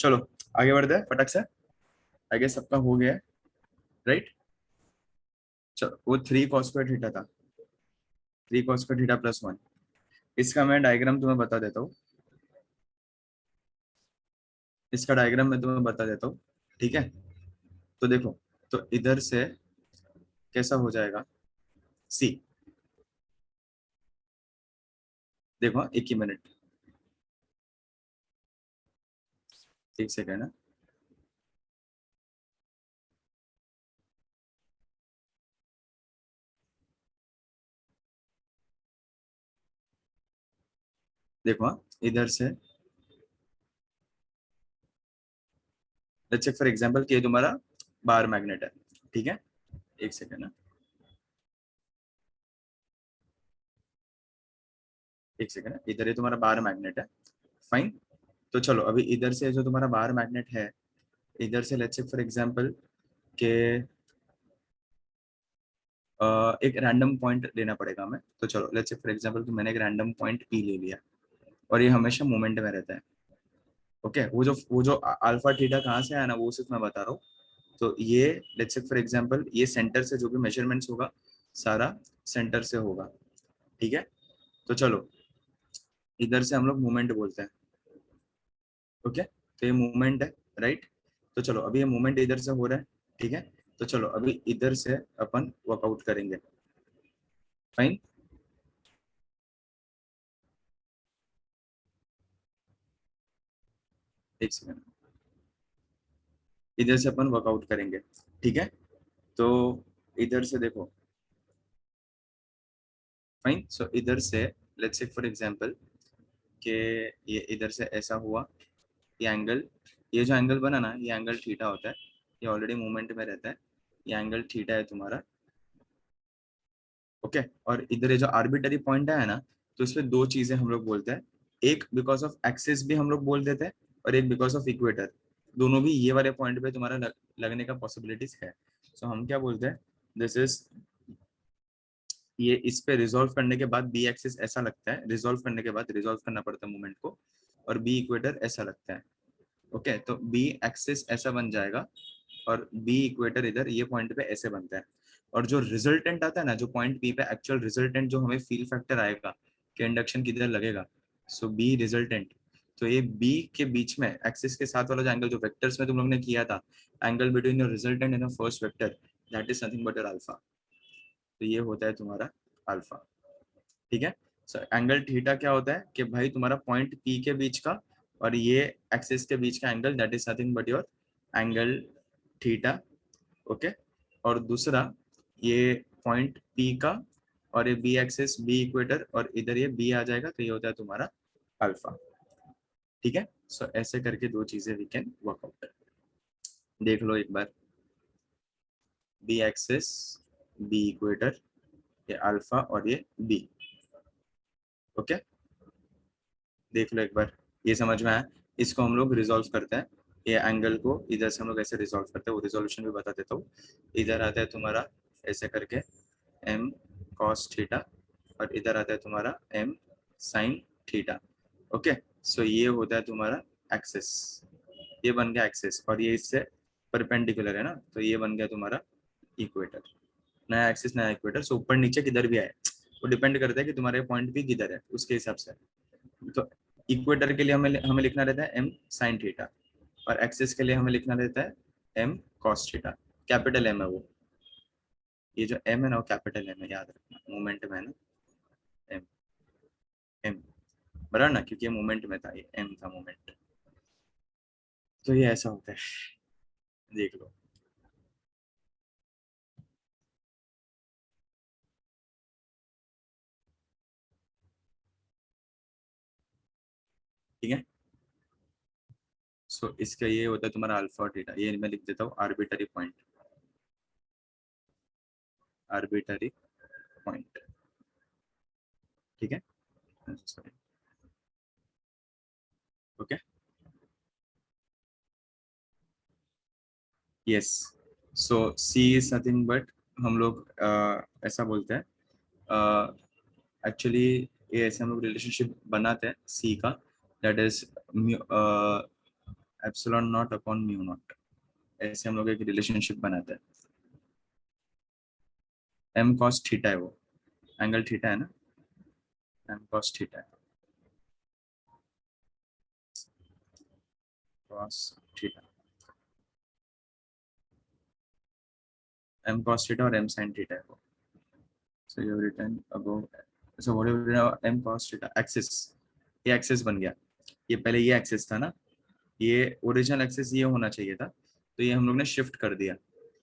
Speaker 1: चलो आगे बढ़ते हैं फटक से। आगे सबका हो गया है, राइट। चलो वो 3 cos² थीटा था, 3 cos² थीटा +1। इसका मैं डायग्राम तुम्हें बता देता हूँ, इसका डायग्राम मैं तुम्हें बता देता हूँ, ठीक है। तो देखो, तो इधर से कैसा हो जाएगा, सी, देखो 1 ही मिनट, 1 सेकेंड है। देखो इधर से, लेट्स चेक फॉर एग्जांपल कि ये तुम्हारा बार मैग्नेट है, ठीक है। 1 सेकेंड है, 1 सेकेंड है, इधर ये तुम्हारा बार मैग्नेट है, फाइन। तो चलो अभी इधर से जो तुम्हारा बार मैग्नेट है, इधर से लेट्स चेक फॉर एग्जांपल के एक रैंडम पॉइंट लेना पड़ेगा हमें। तो चलो लेट्स से फॉर एग्जांपल कि मैंने एक रैंडम पॉइंट पी ले लिया और ये हमेशा मोमेंट में रहता है, ओके। वो जो अल्फा थीटा कहाँ से आया ना, वो सिर्फ मैं बता रहा हूँ। तो ये लेट्स से फॉर एग्जांपल ये सेंटर से जो भी मेजरमेंट्स होगा सारा सेंटर से होगा, ठीक है। तो चलो इधर से हम लोग मूवमेंट बोलते हैं, ओके। तो ये मूवमेंट है, राइट। तो चलो अभी ये मूवमेंट इधर से हो रहा है, ठीक है। तो चलो अभी इधर से अपन वर्कआउट करेंगे, फाइन। 1 सेकेंड, इधर से अपन वर्कआउट करेंगे, ठीक है। तो इधर से देखो, फाइन। सो इधर से लेट्स से फॉर एग्जांपल कि ये इधर से ऐसा हुआ, ये एंगल, ये जो एंगल बना ना, ये एंगल थीटा होता है, ये ऑलरेडी मूवमेंट में रहता है, ये एंगल थीटा है तुम्हारा, ओके। और इधर ये जो आर्बिटरी पॉइंट है ना, तो इसमें दो चीजें हम लोग बोलते हैं, एक बिकॉज ऑफ एक्सिस भी हम लोग बोल देते हैं, और एक बिकॉज ऑफ इक्वेटर। दोनों भी ये वाले पॉइंट पे तुम्हारा लगने का पॉसिबिलिटीज है। सो हम क्या बोलते हैं, दिस इज, ये इस पे रिजोल्व करने के बाद बी एक्सिस ऐसा लगता है, रिजोल्व करने के बाद रिजोल्व करना पड़ता है मूवमेंट को, और बी इक्वेटर ऐसा लगता है, ओके। तो बी एक्सिस ऐसा बन जाएगा और बी इक्वेटर इधर ये पॉइंट पे ऐसे बनता है। और जो रिजल्टेंट आता है ना, जो पॉइंट पी पे एक्चुअल रिजल्टेंट जो हमें फील फैक्टर आएगा कि इंडक्शन किधर लगेगा, सो बी रिजल्टेंट। तो ये बी के बीच में एक्सिस के साथ वाला जो एंगल, जो वेक्टर्स में तुम लोग ने किया था, angle between your resultant and first vector, that is nothing but your alpha. तो ये होता है तुम्हारा अल्फा, ठीक है। सो एंगल थीटा क्या होता है कि भाई तुम्हारा पॉइंट पी के बीच का और ये एक्सिस के बीच का angle, that is nothing but your angle theta, okay. और दूसरा ये पॉइंट पी का और ये बी एक्सिस, बी इक्वेटर, और इधर ये बी आ जाएगा, तो ये होता है तुम्हारा अल्फा, ठीक है। सो ऐसे करके दो चीजें वी कैन वर्कआउट, देख लो एक बार, बी एक्सिस, बी इक्वेटर, ये अल्फा और ये बी, ओके। देख लो एक बार, ये समझ में आया। इसको हम लोग रिजोल्व करते हैं, ये एंगल को इधर से हम लोग ऐसे रिजोल्व करते हैं, वो रिजोल्यूशन भी बता देता हूँ। इधर आता है तुम्हारा ऐसे करके m cos थीटा, और इधर आता है तुम्हारा m sin theta, okay. So ये होता है तुम्हारा एक्सिस, ये बन गया एक्सिस, और ये इससे परपेंडिकुलर है ना, तो ये बन गया तुम्हारा इक्वेटर। नया एक्सिस नया इक्वेटर, सो ऊपर नीचे किधर भी आए वो डिपेंड करता है कि तुम्हारे पॉइंट भी किधर है, उसके हिसाब से। तो इक्वेटर के लिए हमें हमें लिखना रहता है m sin थीटा, और एक्सिस के लिए हमें लिखना रहता है m cos theta, capital m है वो, ये जो m है ना वो कैपिटल m है, याद रखना, मोमेंट में है ना, m, m बराबर ना, क्योंकि ये मोमेंट में था, ये m था मोमेंट। तो ये ऐसा होता है, देख लो, ठीक है। सो इसका ये होता है तुम्हारा अल्फा और थीटा, ये मैं लिख देता हूँ आर्बिटरी पॉइंट, आर्बिटरी पॉइंट, ठीक है, sorry, okay, yes. So C is nothing but, हम लोग ऐसा बोलते हैं एक्चुअली, ये ऐसे हम लोग रिलेशनशिप बनाते हैं सी का, that is epsilon not upon mu naught, ऐसे हम लोग एक रिलेशनशिप बनाते हैं। एम कॉस थीटा है वो, एंगल थीटा है ना, एम कॉस थीटा है, cos theta, M cos theta और एम साइन थीटा है वो। So you return above, so what you return M cos theta axis, ये एक्सिस बन गया, ये पहले ये एक्सिस था ना, ये ओरिजिनल एक्सिस ये होना चाहिए था, तो ये हम लोग ने शिफ्ट कर दिया।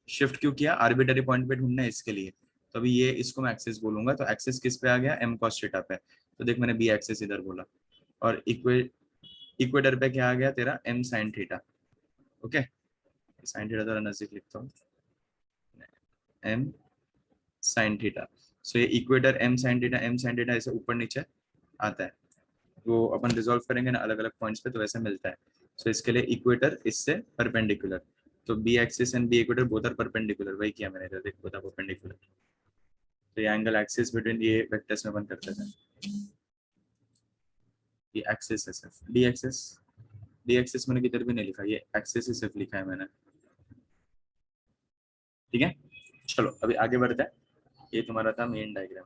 Speaker 1: शिफ्ट क्यों किया? आर्बिटरी पॉइंट पे ढूंढना है इसके लिए। तो अभी ये इसको मैं एक्सिस बोलूंगा, तो एक्सिस किस पे आ गया? एम कॉस थीटा पे। तो देख मैंने बी एक्सिस इधर बोला, और इक्वेटर पे क्या आ गया तेरा? M sine theta. Okay, sine theta थोड़ा नजदीक लिखता हूँ, एम साइन थीटा। सो ये equator M sine theta, M sine theta ऐसे ऊपर नीचे आता है, वो अपन रिजोल्व करेंगे ना अलग अलग पॉइंट्स पे, तो वैसे मिलता है। सो इसके लिए इक्वेटर इससे परपेंडिकुलर, तो B axis and B equator both are perpendicular, वही किया मैंने इधर, देख बोथ आर परपेंडिकुलर। तो ये एंगल एक्सिस बिटवीन ये वेक्टर्स में बन करते थे, ये एक्सिस है सिर्फ, डी एक्सिस मैंने किधर भी नहीं लिखा, ये एक्सिस ही सिर्फ लिखा है मैंने। ठीक है, चलो अभी आगे बढ़ते हैं। ये तुम्हारा था मेन डायग्राम।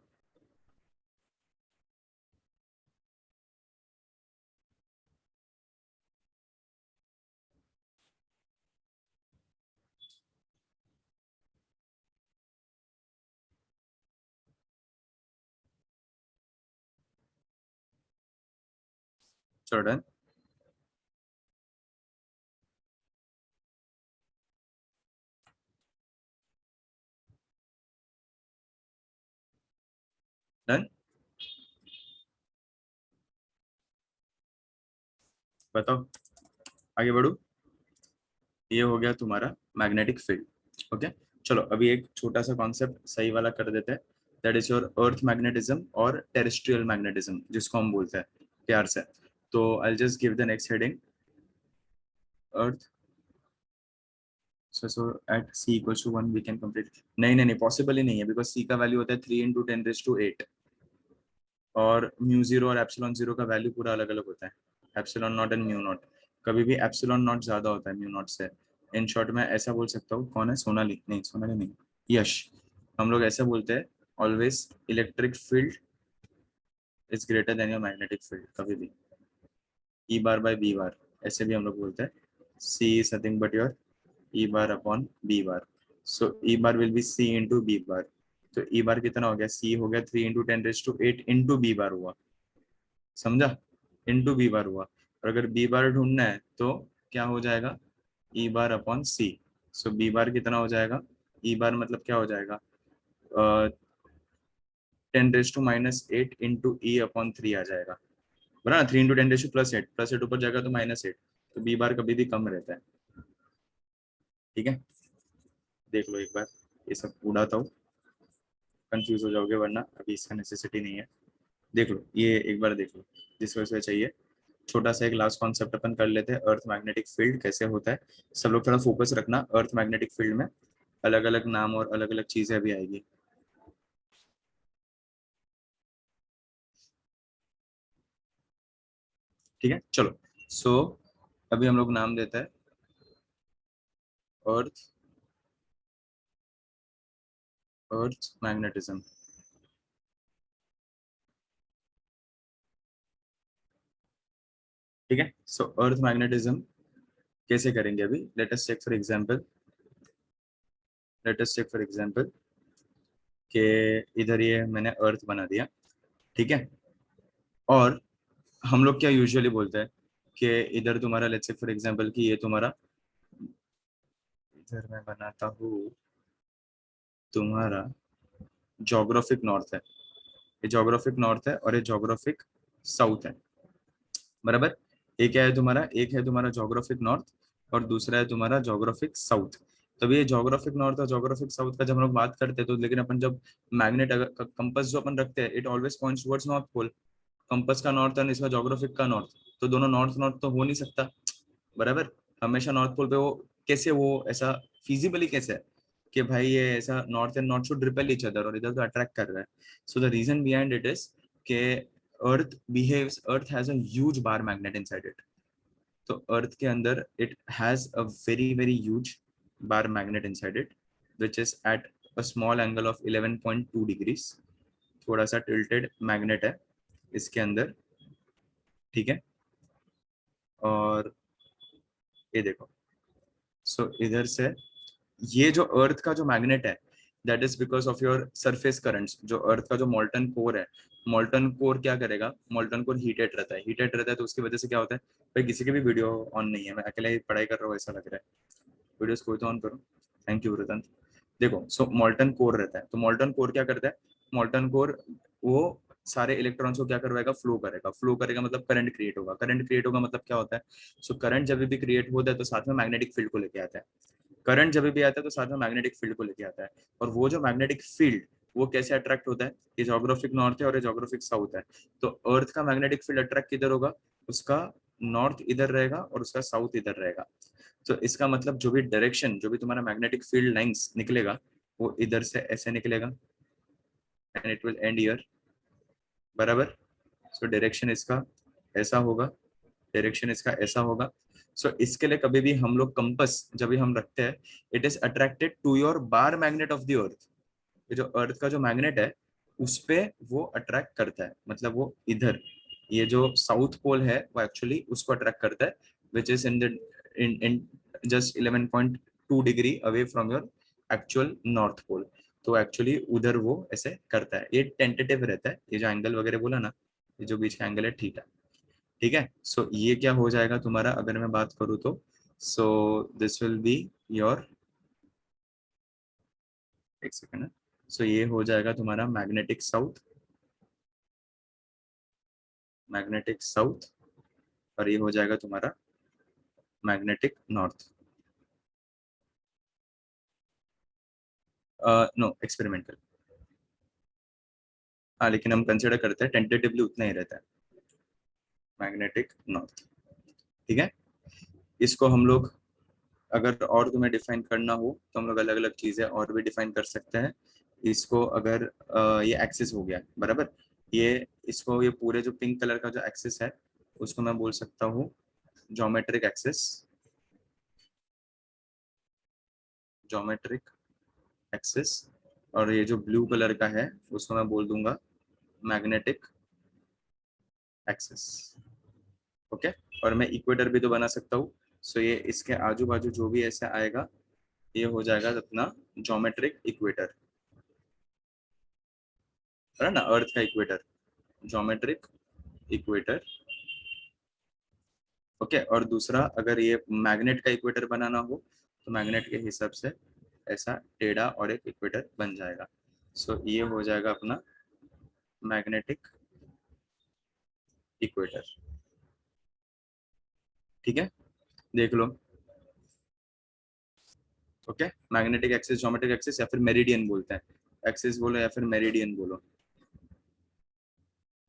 Speaker 1: चलो डन। डन, बताओ आगे बढ़ू। ये हो गया तुम्हारा मैग्नेटिक फील्ड। ओके, चलो अभी एक छोटा सा कॉन्सेप्ट सही वाला कर देते हैं, that is your earth magnetism और टेरेस्ट्रियल मैग्नेटिज्म, जिसको हम बोलते हैं प्यार से। तो I just give the next heading, earth, so at c equals to 1 we can complete। नहीं पॉसिबल ही नहीं है, बिकॉज c का वैल्यू होता है 3 × 10⁸ और म्यू जीरो और एप्सिलॉन जीरो का वैल्यू पूरा अलग अलग होता है, epsilon not and mu naught. कभी भी एप्सिलॉन नॉट ज्यादा होता है म्यू नॉट से। इन शॉर्ट में ऐसा बोल सकता हूँ, कौन है? सोनाली, नहीं सोनाली नहीं, यश। हम लोग ऐसे बोलते हैं always electric field is greater than your magnetic field, कभी भी ई बार बाय बी बार, ऐसे भी हम लोग बोलते हैं। C is nothing but your E bar upon B bar, so E bar will be C into B bar. तो E बार कितना हो गया? सी हो गया 3 × 10⁸ इंटू बी बार हुआ, समझा? इंटू बी बार हुआ। और अगर बी बार ढूंढना है तो क्या हो जाएगा? ई बार अपॉन सी। सो बी बार कितना हो जाएगा? ई बार मतलब क्या हो जाएगा? 10⁻⁸ इंटू ई अपॉन 3 आ जाएगा, बराबर ना? 3 × 10⁻+8, +8 ऊपर जाएगा तो -8, तो बी बार कभी भी कम रहता है। ठीक है, देख लो एक बार, ये सब उड़ाता हूँ, कंफ्यूज हो जाओगे, वरना अभी इसका नेसेसिटी नहीं है। देख लो ये एक बार, देख लो जिस वजह से चाहिए। छोटा सा एक लास्ट कॉन्सेप्ट अपन कर लेते हैं, अर्थ मैग्नेटिक फील्ड कैसे होता है। सब लोग थोड़ा फोकस रखना, अर्थ मैग्नेटिक फील्ड में अलग अलग नाम और अलग अलग चीजें भी आएगी। ठीक है, चलो। सो अभी हम लोग नाम देते हैं अर्थ, अर्थ मैग्नेटिज्म। ठीक है, सो अर्थ मैग्नेटिज्म कैसे करेंगे अभी? Let us take for example, let us take for example कि इधर ये मैंने अर्थ बना दिया, ठीक है। और हम लोग क्या यूजुअली बोलते हैं कि इधर तुम्हारा, लेट्स से फॉर एग्जांपल कि ये तुम्हारा, इधर मैं बनाता हूँ तुम्हारा जोग्राफिक नॉर्थ है, ये जोग्राफिक नॉर्थ है और ये जोग्राफिक साउथ है, बराबर। एक क्या है तुम्हारा? एक है तुम्हारा जोग्राफिक नॉर्थ और दूसरा है तुम्हारा जोग्राफिक साउथ। तब ये जोग्राफिक नॉर्थ और जोग्राफिक साउथ का जब हम लोग बात करते हैं तो, लेकिन अपन जब मैग्नेट अगर कंपास जो अपन रखते हैं, it always points towards north pole. Compass का नॉर्थ और इसका जोग्राफिक का नॉर्थ, तो दोनों नॉर्थ नॉर्थ तो हो नहीं सकता, बराबर। हमेशा नॉर्थ पोल पे वो कैसे, वो ऐसा फिजिबली कैसे है कि भाई ये ऐसा north and north should repel each other, और इधर तो अट्रैक्ट कर रहा है। So the reason behind it is के earth behaves, earth has a huge bar magnet inside it, तो अर्थ के अंदर it has a very very huge bar magnet inside it which is at a small angle of 11.2 degrees. थोड़ा सा tilted magnet है इसके अंदर, ठीक है। और ये देखो, सो इधर से ये जो अर्थ का जो मैग्नेट है that is because of your surface currents. जो अर्थ का जो मोल्टन कोर है, मोल्टन कोर क्या करेगा, मोल्टन कोर हीटेड रहता है, हीटेड रहता है तो उसकी वजह से क्या होता है। भाई किसी की भी वीडियो ऑन नहीं है, मैं अकेले ही पढ़ाई कर रहा हूँ ऐसा लग रहा है। वीडियोस कोई तो ऑन करो। Thank you Vritant. देखो, सो मोल्टन कोर रहता है, तो मोल्टन कोर क्या करता है, मोल्टन कोर वो सारे इलेक्ट्रॉन्स को क्या करवाएगा, फ्लो करेगा। फ्लो करेगा मतलब करंट क्रिएट होगा। करंट क्रिएट होगा मतलब क्या होता है, सो करंट जब भी क्रिएट होता है तो साथ में मैग्नेटिक फील्ड को लेके आता है। करंट जब भी आता है तो साथ में मैग्नेटिक फील्ड को लेके आता है। और वो जो मैग्नेटिक फील्ड वो कैसे अट्रैक्ट होता है, ये जोग्राफिक नॉर्थ है और ये जोग्राफिक साउथ है। तो अर्थ का मैग्नेटिक फील्ड अट्रैक्ट किधर होगा, उसका नॉर्थ इधर रहेगा और उसका साउथ इधर रहेगा। तो इसका मतलब जो भी डायरेक्शन, जो भी तुम्हारा मैग्नेटिक फील्ड लाइंस निकलेगा वो इधर से ऐसे निकलेगा and it will end here, बराबर। सो डायरेक्शन इसका ऐसा होगा, डायरेक्शन इसका ऐसा होगा। सो इसके लिए कभी भी हम लोग कंपस जब भी हम रखते हैं, it is attracted to your bar magnet of the earth. ये जो अर्थ का जो मैग्नेट है उस पे वो अट्रैक्ट करता है, मतलब वो इधर, ये जो साउथ पोल है वो एक्चुअली उसको अट्रैक्ट करता है which is in the in just 11.2 degree away from your actual north pole. तो एक्चुअली उधर वो ऐसे करता है। ये टेंटेटिव रहता है, ये जो एंगल वगैरह बोला ना, ये जो बीच का एंगल है थीटा, ठीक है। सो ये क्या हो जाएगा तुम्हारा, अगर मैं बात करूँ तो, so this will be your, एक सेकेंड, सो ये हो जाएगा तुम्हारा मैग्नेटिक साउथ, मैग्नेटिक साउथ, और ये हो जाएगा तुम्हारा मैग्नेटिक नॉर्थ। नो एक्सपेरिमेंटल, हाँ लेकिन हम कंसिडर करते हैं टेंटेटिवली उतना ही रहता है, मैग्नेटिक नॉर्थ, ठीक है। इसको हम लोग अगर और तुम्हें डिफाइन करना हो तो हम लोग अलग अलग चीजें और भी डिफाइन कर सकते हैं। इसको अगर ये एक्सिस हो गया, बराबर, ये इसको ये पूरे जो पिंक कलर का जो एक्सिस है उसको मैं बोल सकता हूँ ज्योमेट्रिक एक्सिस, ज्योमेट्रिक एक्सिस। और ये जो ब्लू कलर का है उसको मैं बोल दूंगा मैग्नेटिक एक्सिस, ओके। और मैं इक्वेटर भी तो बना सकता हूँ। सो ये इसके आजू बाजू जो भी ऐसे आएगा ये हो जाएगा अपना ज्योमेट्रिक इक्वेटर, है ना, अर्थ का इक्वेटर, ज्योमेट्रिक इक्वेटर, ओके। और दूसरा अगर ये मैग्नेट का इक्वेटर बनाना हो तो मैग्नेट के हिसाब से ऐसा टेढ़ा और एक इक्वेटर बन जाएगा। सो ये हो जाएगा अपना मैग्नेटिक इक्वेटर, ठीक है, देख लो, okay. Magnetic axis, geometric axis, या फिर मेरिडियन बोलते हैं, एक्सिस बोलो या फिर मेरिडियन बोलो,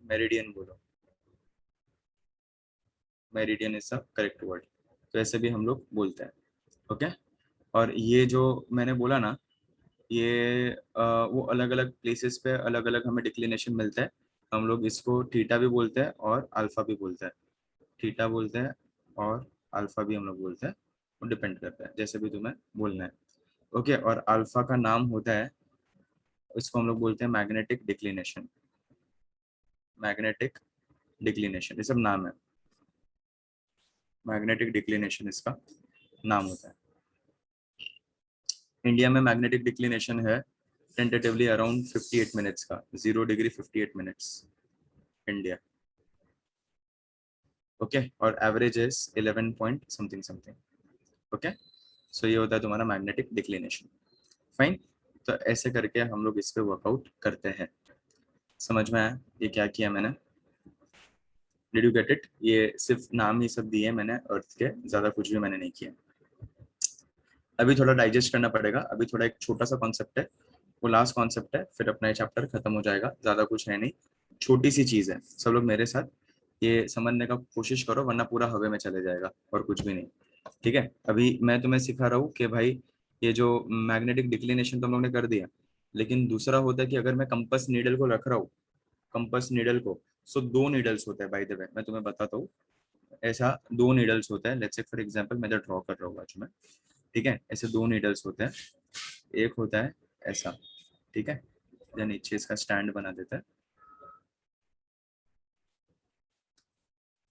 Speaker 1: मेरिडियन बोलो, meridian is the correct word. तो ऐसे भी हम लोग बोलते हैं, ओके। और ये जो मैंने बोला ना, ये वो अलग अलग प्लेसेस पे अलग अलग हमें डिक्लिनेशन मिलता है। हम लोग इसको थीटा भी बोलते हैं और अल्फा भी बोलते हैं, थीटा बोलते हैं और अल्फा भी हम लोग बोलते हैं, वो डिपेंड करता है जैसे भी तुम्हें बोलना है, ओके। और अल्फा का नाम होता है, इसको हम लोग बोलते हैं मैग्नेटिक डिक्लिनेशन, मैग्नेटिक डिक्लिनेशन, ये सब नाम है, मैग्नेटिक डिक्लिनेशन इसका नाम होता है। इंडिया में मैग्नेटिक डिक्लिनेशन है टेंटेटिवली अराउंड 58 मिनट्स का, 0 डिग्री 58 मिनट्स इंडिया, ओके। और average is 11 point something something, okay. So ये होता है तुम्हारा मैग्नेटिक डिक्लिनेशन, फाइन। तो ऐसे करके हम लोग इस पे वर्कआउट करते हैं। समझ में आया ये क्या किया मैंने, डिड यू गेट इट। ये सिर्फ नाम ही सब दिए मैंने अर्थ के, ज्यादा कुछ भी मैंने नहीं किया। अभी थोड़ा डाइजेस्ट करना पड़ेगा, अभी थोड़ा एक छोटा सा कॉन्सेप्ट है, वो लास्ट कॉन्सेप्ट है, फिर अपना ये चैप्टर खत्म हो जाएगा। ज्यादा कुछ है नहीं, छोटी सी चीज है। सब लोग मेरे साथ ये समझने का कोशिश करो वरना पूरा हवा में चले जाएगा और कुछ भी नहीं, ठीक है। अभी मैं तुम्हें सिखा रहा हूँ कि भाई ये जो मैग्नेटिक डिक्लिनेशन तुम लोग ने कर दिया, लेकिन दूसरा होता है कि अगर मैं कंपस नीडल को रख रहा हूँ, कंपस नीडल को, सो दो नीडल्स होते हैं बाय द वे, मैं तुम्हें बताता हूँ। ऐसा दो नीडल्स होता है, लेट्स से फॉर एग्जांपल मैं इधर ड्रॉ कर रहा हूँ बाजू में, ठीक है, ऐसे दो नीडल्स होते हैं, एक होता है ऐसा, ठीक है, या नीचे इसका स्टैंड बना देता है,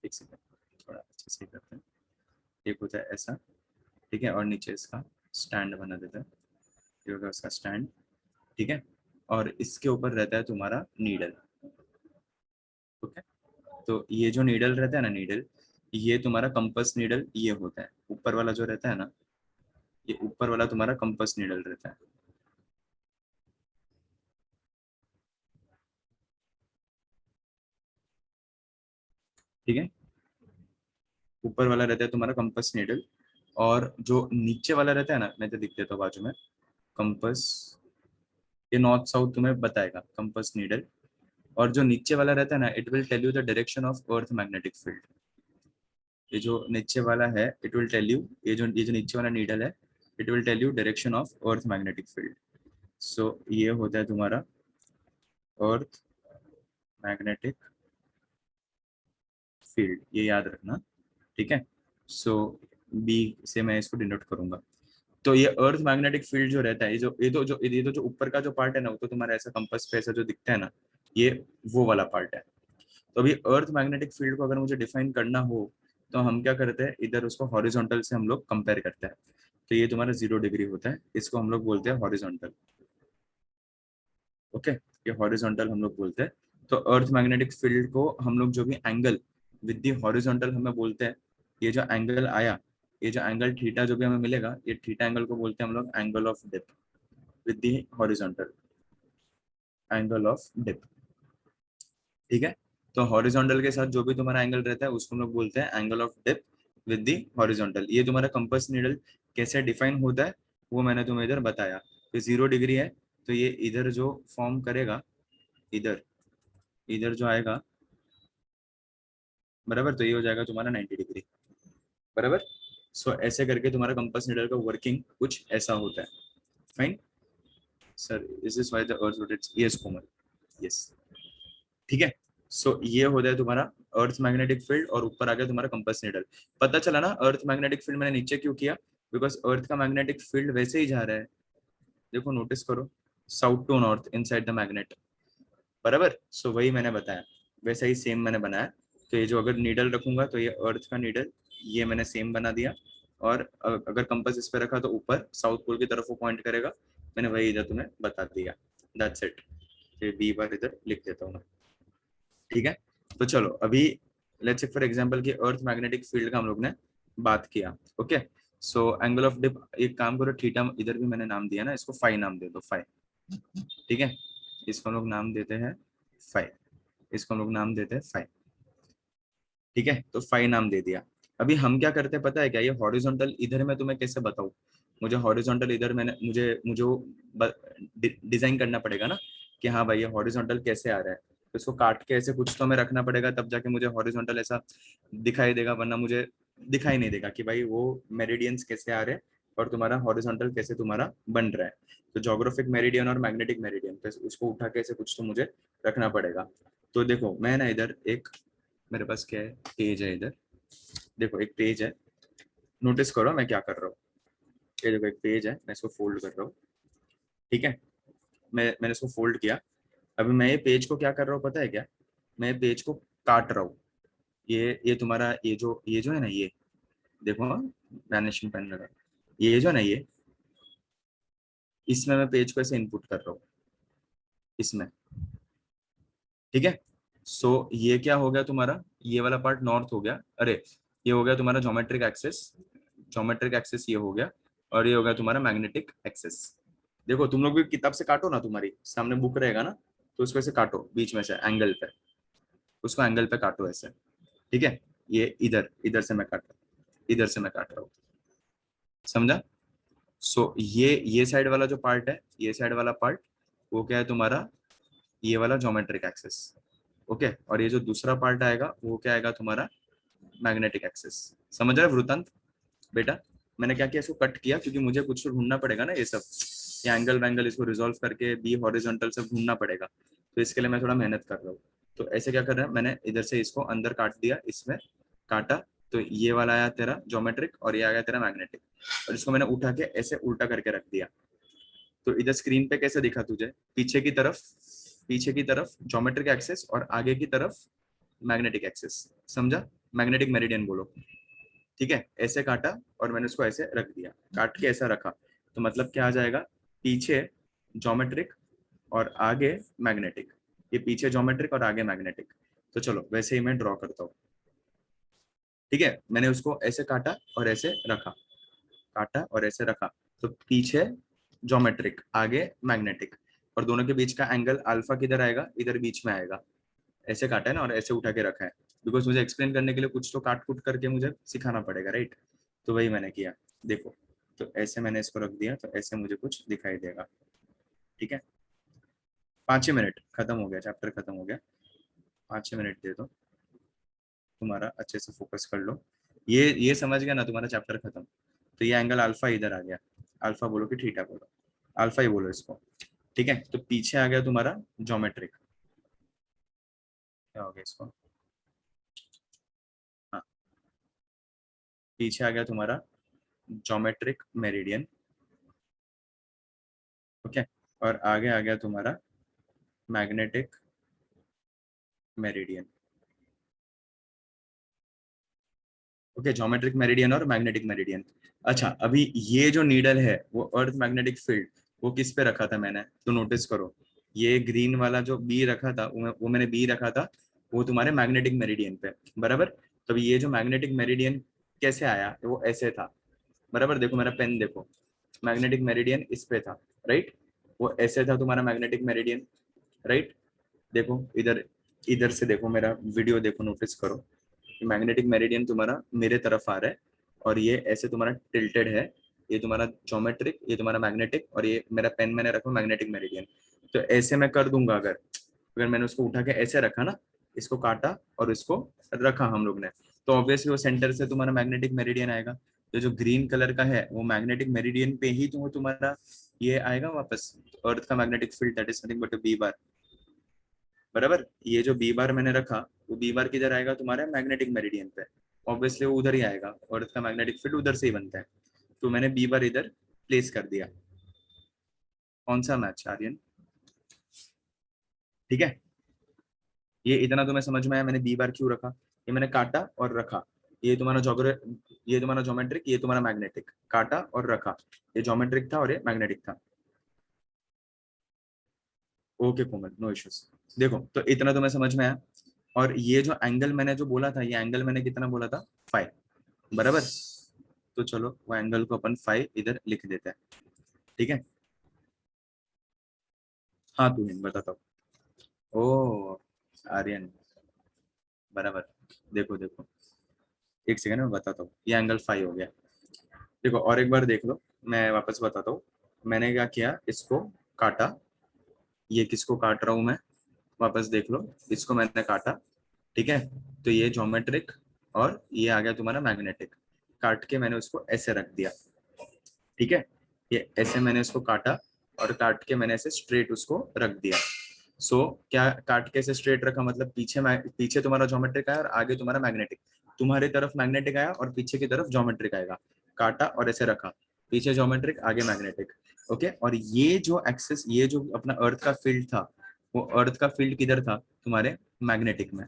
Speaker 1: एक सेकंड थोड़ा अच्छे से करते हैं, एक होता है ऐसा, ठीक है, और नीचे इसका स्टैंड बना देता है, ये होगा उसका स्टैंड, ठीक है, और इसके ऊपर रहता है तुम्हारा नीडल, ओके। तो ये जो नीडल रहता है ना, नीडल, ये तुम्हारा कंपास नीडल ये होता है, ऊपर वाला जो रहता है ना, ये ऊपर वाला तुम्हारा कंपास नीडल रहता है, ठीक है, ऊपर वाला रहता है तुम्हारा कंपास नीडल, और जो नीचे वाला रहता है ना, मैं तो दिख देता हूँ बाजू में, कंपास, ये नॉर्थ साउथ तुम्हें बताएगा कंपास नीडल, और जो नीचे वाला रहता है ना, it will tell you the direction of earth magnetic field, ये जो नीचे वाला है इट विल टेल यू, ये जो नीचे वाला नीडल है, it will tell you direction of earth magnetic field. So ये होता है तुम्हारा अर्थ मैग्नेटिक फील्ड, ये याद रखना, ठीक है। सो बी से मैं इसको डिनोट करूंगा। तो ये अर्थ मैग्नेटिक फील्ड जो रहता है, ये तो जो ऊपर का जो पार्ट है ना, वो तो तुम्हारा ऐसा कंपास पे ऐसा जो दिखता है ना, ये वो वाला पार्ट है। तो अभी अर्थ मैग्नेटिक फील्ड को अगर मुझे डिफाइन करना हो, तो हम क्या करते हैं, इधर उसको हॉरिजॉन्टल से हम लोग कंपेयर करते हैं। तो ये तुम्हारा 0 डिग्री होता है, इसको हम लोग बोलते हैं हॉरिजॉन्टल, ओके, ये हॉरिजॉन्टल हम लोग बोलते हैं। तो अर्थ मैग्नेटिक फील्ड को हम लोग जो भी एंगल विद दी हॉरिजॉन्टल हमें बोलते हैं, ये जो एंगल आया, ये जो एंगल थीटा जो भी हमें मिलेगा, ये थीटा एंगल को बोलते हैं हम लोग angle of dip with the horizontal, angle of dip, ठीक है। तो हॉरिजॉन्टल के साथ जो भी तुम्हारा एंगल रहता है उसको हम लोग बोलते हैं angle of dip with the horizontal. ये तुम्हारा कंपास नीडल कैसे डिफाइन होता है वो मैंने तुम्हें इधर बताया। तो 0 डिग्री है, तो ये इधर जो फॉर्म करेगा, इधर इधर जो आएगा, बराबर, तो ये हो जाएगा तुम्हारा 90 डिग्री, बराबर। सो ऐसे करके तुम्हारा कंपास नीडल का वर्किंग कुछ ऐसा होता है, fine sir, is this why the earth rotates, yes Komal, yes, ठीक है। सो ये हो जाए तुम्हारा अर्थ मैग्नेटिक फील्ड, और ऊपर आ गया तुम्हारा कंपास नीडल। पता चला ना अर्थ मैग्नेटिक फील्ड मैंने नीचे क्यों किया, बिकॉज अर्थ का मैग्नेटिक फील्ड वैसे ही जा रहा है, देखो नोटिस करो, south to north inside the magnet, बराबर। सो वही मैंने बताया, वैसा ही सेम मैंने बनाया। तो ये जो अगर नीडल रखूंगा तो ये अर्थ का नीडल, ये मैंने सेम बना दिया, और अगर कंपास इस पे रखा तो ऊपर साउथ पोल की तरफ वो पॉइंट करेगा, मैंने वही इधर तुम्हें बता दिया, दैट्स इट। बी बार इधर लिख देता हूँ मैं, ठीक है। तो चलो अभी लेट्स से फॉर एग्जांपल कि अर्थ मैग्नेटिक फील्ड का हम लोग ने बात किया, okay. So angle of dip, एक काम करो, थीटा इधर भी मैंने नाम दिया ना, इसको फाई नाम दे दो, फाई, ठीक है, इसको हम लोग नाम देते हैं फाई, इसको हम लोग नाम देते हैं फाई, ठीक है। तो फाई नाम दे दिया। अभी हम क्या करते हैं पता है क्या, ये हॉरिजॉन्टल इधर मैं तुम्हें कैसे बताऊं, मुझे हॉरिजॉन्टल इधर मैंने मुझे मुझे वो डिजाइन करना पड़ेगा ना, कि हाँ भाई ये हॉरिजॉन्टल कैसे आ रहा है, तो इसको काट के ऐसे कुछ तो हमें रखना पड़ेगा, तब जाके मुझे हॉरिजॉन्टल ऐसा दिखाई देगा, वरना मुझे दिखाई नहीं देगा कि भाई वो मेरिडियंस कैसे आ रहे हैं और तुम्हारा हॉरिजॉन्टल कैसे तुम्हारा बन रहा है। तो जोग्राफिक मेरिडियन और मैग्नेटिक मेरिडियन, तो उसको उठा के ऐसे कुछ तो मुझे रखना पड़ेगा। तो देखो मैं ना इधर एक, मेरे पास क्या है, पेज है इधर, देखो एक पेज है, नोटिस करो मैं क्या कर रहा हूँ, ये देखो एक पेज है, मैं इसको फोल्ड कर रहा हूँ, ठीक है, मैंने इसको फोल्ड किया। अभी मैं ये पेज को क्या कर रहा हूँ पता है क्या, मैं पेज को काट रहा हूँ, ये तुम्हारा ये जो है ना, ये देखो वैनिशिंग पेन लगा, ये जो है ना, ये इसमें मैं पेज को ऐसे इनपुट कर रहा हूँ, इसमें, ठीक है। सो ये क्या हो गया तुम्हारा, ये वाला पार्ट नॉर्थ हो गया, अरे ये हो गया तुम्हारा ज्योमेट्रिक एक्सिस, ज्योमेट्रिक एक्सिस ये हो गया, और ये हो गया तुम्हारा मैग्नेटिक एक्सिस। देखो तुम लोग भी किताब से काटो ना, तुम्हारी सामने बुक रहेगा ना, तो उसको ऐसे काटो बीच में से एंगल पे, उसको एंगल पे काटो ऐसे, ठीक है। ये इधर इधर से मैं काट रहा हूँ, इधर से मैं काट रहा हूँ, समझा। सो ये साइड वाला जो पार्ट है, ये साइड वाला पार्ट, वो क्या है तुम्हारा, ये वाला ज्योमेट्रिक एक्सिस, ओके। और ये जो दूसरा पार्ट आएगा वो क्या आएगा तुम्हारा मैग्नेटिक एक्सिस, समझ रहे हो वृत्तांत बेटा। मैंने क्या किया, इसको कट किया क्योंकि मुझे कुछ तो ढूंढना पड़ेगा ना, ये सब, ये एंगल वैंगल इसको रिजोल्व करके बी हॉरिजॉन्टल सब ढूंढना पड़ेगा, तो इसके लिए मैं थोड़ा मेहनत कर रहा हूँ। तो ऐसे क्या कर रहा है, मैंने इधर से इसको अंदर काट दिया इसमें, काटा, तो ये वाला आया तेरा ज्योमेट्रिक और ये आ गया तेरा मैग्नेटिक, और इसको मैंने उठा के ऐसे उल्टा करके रख दिया। तो इधर स्क्रीन पे कैसे दिखा तुझे, पीछे की तरफ ज्योमेट्रिक एक्सिस और आगे की तरफ मैग्नेटिक एक्सिस, समझा? मैग्नेटिक मेरिडियन बोलो, ठीक है? ऐसे काटा और मैंने उसको ऐसे रख दिया, काट के ऐसा रखा, तो मतलब क्या आ जाएगा, पीछे ज्योमेट्रिक और आगे मैग्नेटिक, ये पीछे ज्योमेट्रिक और आगे मैग्नेटिक। तो चलो वैसे ही मैं ड्रॉ करता हूँ, ठीक है? मैंने उसको ऐसे काटा और ऐसे रखा, काटा और ऐसे रखा, तो पीछे ज्योमेट्रिक आगे मैग्नेटिक, और दोनों के बीच का एंगल अल्फा किधर आएगा, इधर बीच में आएगा। ऐसे काटा है ना और ऐसे उठा के रखा है, बिकॉज मुझे एक्सप्लेन करने के लिए कुछ तो काट कुट करके मुझे सिखाना पड़ेगा, राइट? तो वही मैंने किया, देखो। तो ऐसे मैंने इसको रख दिया, तो ऐसे मुझे कुछ दिखाई देगा, ठीक है? 5 मिनट खत्म हो गया, चैप्टर खत्म हो गया, 5 मिनट दे दो, तुम्हारा अच्छे से फोकस कर लो। ये समझ गया ना, तुम्हारा चैप्टर खत्म। तो ये एंगल अल्फा इधर आ गया, अल्फा बोलो कि थीटा बोलो, अल्फा ही बोलो इसको, ठीक है? तो पीछे आ गया तुम्हारा ज्योमेट्रिक, क्या हो गया इसको, हाँ, पीछे आ गया तुम्हारा ज्योमेट्रिक मेरिडियन, ओके, और आगे आ गया तुम्हारा magnetic meridian, okay, geometric meridian और मैग्नेटिक मेरिडियन। अच्छा, अभी ये जो नीडल है वो अर्थ मैग्नेटिक फील्ड, वो किस पे रखा था मैंने, तो नोटिस करो, ये ग्रीन वाला जो बी रखा था, वो मैंने बी रखा था, वो तुम्हारे मैग्नेटिक मेरिडियन पे, बराबर? तो ये जो मैग्नेटिक मेरिडियन कैसे आया, वो ऐसे था, बराबर? देखो मेरा पेन देखो, मैग्नेटिक मेरिडियन इस पे था, राइट? वो ऐसे था तुम्हारा मैग्नेटिक मेरिडियन, राइट? देखो इधर, इधर से देखो, मेरा वीडियो देखो, नोटिस करो, मैग्नेटिक मेरिडियन तुम्हारा मेरे तरफ आ रहा है, और ये ऐसे तुम्हारा टिल्टेड है, ये तुम्हारा ज्योमेट्रिक, ये तुम्हारा मैग्नेटिक, और ये मेरा पेन मैंने रखा मैग्नेटिक मेरिडियन। तो ऐसे मैं कर दूंगा, अगर अगर मैंने उसको उठा के ऐसे रखा ना, इसको काटा और इसको रखा हम लोग ने, तो ऑब्वियसली वो सेंटर से तुम्हारा मैग्नेटिक मेरिडियन आएगा। तो जो ग्रीन कलर का है वो मैग्नेटिक मेरिडियन पे ही तो तुम्हारा ये आएगा वापस, अर्थ का magnetic field, that is nothing but B bar, बराबर? ये जो बी बार मैंने रखा, वो बी बार किधर आएगा, तुम्हारे मैग्नेटिक मेरिडियन पे, ऑब्वियसली वो उधर ही आएगा, और इसका मैग्नेटिक फील्ड उधर से ही बनता है। तो मैंने बी बार इधर प्लेस कर दिया। कौन सा मैच, आर्यन? ठीक है, ये इतना तुम्हें समझ में आया, मैंने बी बार क्यों रखा, ये मैंने काटा और रखा, ये तुम्हारा ये तुम्हारा ज्योमेट्रिक, ये तुम्हारा मैग्नेटिक, काटा और रखा, ये ज्योमेट्रिक था और ये मैग्नेटिक था। ओके कोमल, नो इश्यूज। देखो तो इतना तुम्हें समझ में आया, और ये जो एंगल मैंने जो बोला था, ये एंगल मैंने कितना बोला था, 5, बराबर? तो चलो वो एंगल को अपन 5 इधर लिख देते हैं, ठीक है? हाँ तू नहीं बताता हूँ। ओ आर्यन, बराबर, देखो देखो, एक सेकंड में बताता हूँ, ये एंगल 5 हो गया। देखो और एक बार देख लो, मैं वापस बताता हूँ, मैंने क्या किया, इसको काटा, ये किसको काट रहा हूँ मैं, वापस देख लो, इसको मैंने काटा, ठीक है? तो ये ज्योमेट्रिक और ये आ गया तुम्हारा मैग्नेटिक, काट के मैंने उसको ऐसे रख दिया, ठीक है? ये ऐसे मैंने इसको काटा, और काट के मैंने ऐसे स्ट्रेट उसको रख दिया। क्या काट के ऐसे स्ट्रेट रखा, मतलब पीछे तुम्हारा ज्योमेट्रिक आया और आगे तुम्हारा मैग्नेटिक, तुम्हारी तरफ मैग्नेटिक आया और पीछे की तरफ ज्योमेट्रिक आएगा, काटा और ऐसे रखा, पीछे ज्योमेट्रिक आगे मैग्नेटिक, ओके? और ये जो एक्सेस, ये जो अपना अर्थ का फील्ड था, वो अर्थ का फील्ड किधर था, तुम्हारे मैग्नेटिक में,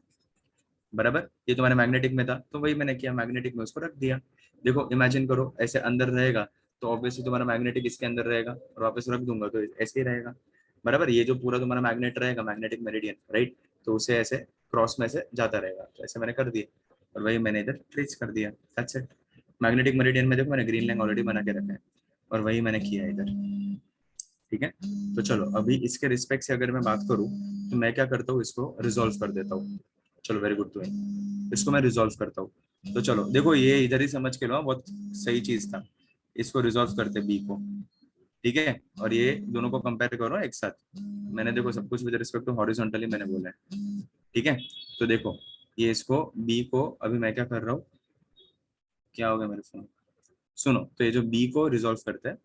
Speaker 1: बराबर? ये तुम्हारे मैग्नेटिक में था, तो वही मैंने किया, मैग्नेटिक में उसको रख दिया। देखो इमेजिन करो, ऐसे अंदर रहेगा, तो ऑब्वियसली तुम्हारा मैग्नेटिक इसके अंदर रहेगा, और वापस रख दूंगा तो ऐसे ही रहेगा, बराबर? ये जो पूरा तुम्हारा मैग्नेट रहेगा, मैग्नेटिक मेरिडियन, राइट? तो उसे ऐसे क्रॉस में से जाता रहेगा, तो ऐसे मैंने कर दिया, और वही मैंने इधर ट्रेस कर दिया, दैट्स इट। मैग्नेटिक मेरिडियन में देखो मैंने ग्रीन लाइन ऑलरेडी बना के रखा है, और वही मैंने किया इधर, ठीक है? तो चलो अभी इसके रिस्पेक्ट से अगर मैं बात करूँ, तो मैं क्या करता हूँ, इसको रिजोल्व कर देता हूँ। चलो वेरी गुड, डूइंग, इसको मैं रिजोल्व करता हूँ। तो चलो देखो, ये इधर ही समझ के लो, बहुत सही चीज था। इसको रिजोल्व करते बी को, ठीक है? और ये दोनों को कंपेयर करो एक साथ, मैंने देखो सब कुछ विद रिस्पेक्ट टू हॉरिजॉन्टली मैंने बोला है, ठीक है? तो देखो ये इसको बी को, अभी मैं क्या कर रहा हूँ, क्या हो गया मेरे फोन, सुनो, तो ये जो बी को रिजोल्व करते हैं,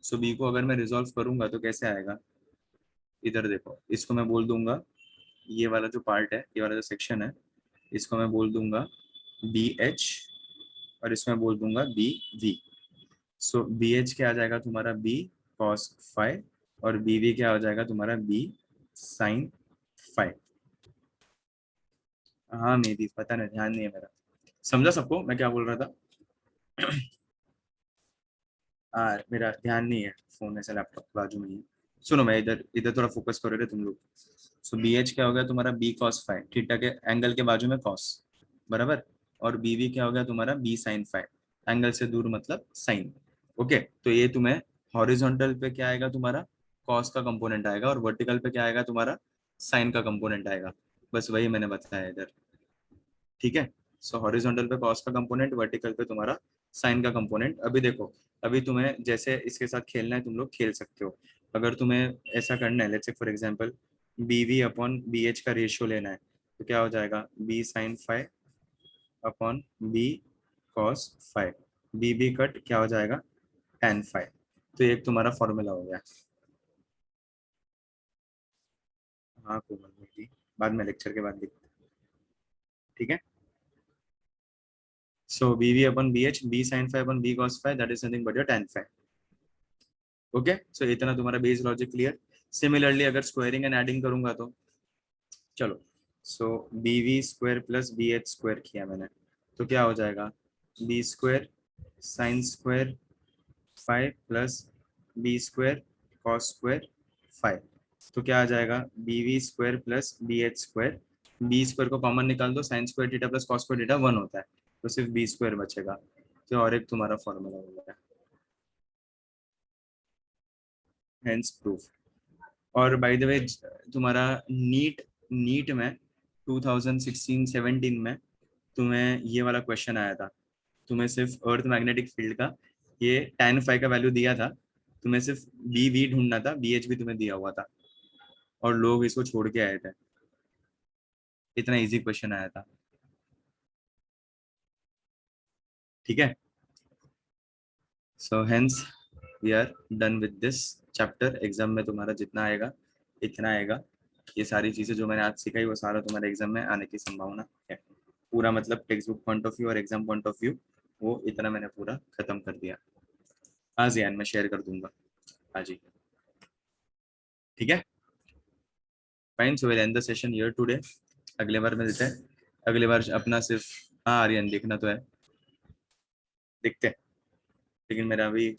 Speaker 1: सो बी को अगर मैं रिजोल्व करूंगा तो कैसे आएगा, इधर देखो, इसको मैं बोल दूंगा, ये वाला जो पार्ट है, ये वाला जो सेक्शन है, इसको मैं बोल दूंगा बी एच, और इसमें बोल दूंगा B V. So B H क्या आ जाएगा तुम्हारा बी कॉस फाइव, और बी वी क्या हो जाएगा तुम्हारा बी साइन फाइव। हाँ मे भी, पता नहीं, ध्यान नहीं है मेरा। समझा सबको मैं क्या बोल रहा था? मेरा ध्यान नहीं है, फोन ऐसे लैपटॉप बाजू में ही है। सुनो, मैं इधर इधर थोड़ा फोकस करो रे तुम लोग। सो बी एच क्या हो गया तुम्हारा बी कॉस फाइव, थीटा के एंगल के बाजू में कॉस, बराबर। और बी वी क्या हो गया तुम्हारा बी साइन फाइव, एंगल से दूर मतलब साइन। ओके, तो ये तुम्हें हॉरिजॉन्टल पे क्या आएगा तुम्हारा कॉस का कंपोनेंट आएगा, और वर्टिकल पे क्या आएगा तुम्हारा साइन का कंपोनेंट आएगा। बस वही मैंने बताया इधर, ठीक है। सो हॉरिजॉन्टल पे कॉस का कंपोनेंट, वर्टिकल पे तुम्हारा साइन का कंपोनेंट। अभी देखो, अभी तुम्हें जैसे इसके साथ खेलना है तुम लोग खेल सकते हो। अगर तुम्हें ऐसा करना है, let's say for example B V upon B H का रेशियो लेना है, तो क्या हो जाएगा B sine phi upon B cos phi, B B cut क्या हो जाएगा tan फाइव। तो ये एक तुम्हारा फॉर्मूला हो गया। हाँ कोमल मेरी, बाद में लेक्चर के बाद दिखते हैं, ठीक है। So BV upon BH, B sin phi upon B cos phi, that is nothing but your tan phi. Okay, so इतना तुम्हारा बेस लॉजिक क्लियर। सिमिलरली अगर स्क्वायरिंग एंड एडिंग करूंगा तो चलो, so B V square plus B H square किया मैंने, तो क्या हो जाएगा B square sine square phi plus B square cos square phi. तो क्या आ जाएगा B V square plus B H square, B square को कॉमन निकाल दो, sine square theta plus cos square theta one होता है, तो सिर्फ बी स्क्वायर बचेगा। तो और एक तुम्हारा फॉर्मूला हो गया, हेंस प्रूफ। और बाय द वे तुम्हारा नीट नीट में 2016-17 में तुम्हें ये वाला क्वेश्चन आया था। तुम्हें सिर्फ अर्थ मैग्नेटिक फील्ड का ये tan फाइव का वैल्यू दिया था, तुम्हें सिर्फ बी वी ढूंढना था, बी एच भी तुम्हें दिया हुआ था, और लोग इसको छोड़ के आए थे। इतना इजी क्वेश्चन आया था, ठीक है। So hence we are done with this chapter. Exam में तुम्हारा जितना आएगा इतना आएगा। ये सारी चीजें जो मैंने आज सिखाई वो सारा तुम्हारे एग्जाम में आने की संभावना है। पूरा मतलब text book point of view और एग्जाम पॉइंट ऑफ व्यू, वो इतना मैंने पूरा खत्म कर दिया। आज यार मैं शेयर कर दूंगा आज ही, ठीक है। Fine, so will and the session here today. अगले बार में देते हैं, अगले बार अपना सिर्फ, हाँ आर्यन देखना तो है, देखते हैं। लेकिन मेरा अभी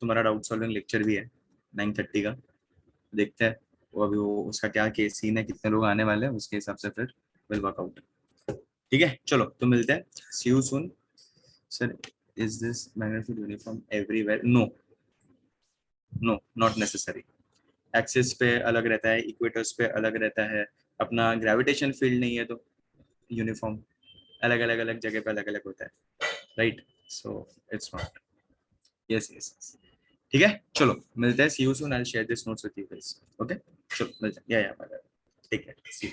Speaker 1: तुम्हारा डाउट सॉल्विंग लेक्चर भी है 9:30 का, देखते हैं वो अभी वो उसका क्या केस सीन है, कितने लोग आने वाले हैं, उसके हिसाब से फिर विल वर्कआउट, ठीक है। चलो तो मिलते हैं, see you soon. Sir is this magnetic uniform everywhere? No, no not necessary. Axis पे अलग रहता है, इक्वेटर्स पे अलग रहता है, अपना ग्रेविटेशन फील्ड नहीं है तो यूनिफॉर्म, अलग अलग अलग जगह पे अलग अलग होता है, right. So it's not, yes yes, ठीक है। चलो मिलते हैं, see you soon, I will share this notes with you guys, okay. चलो मिलते हैं, या बाय, ठीक है, सी यू।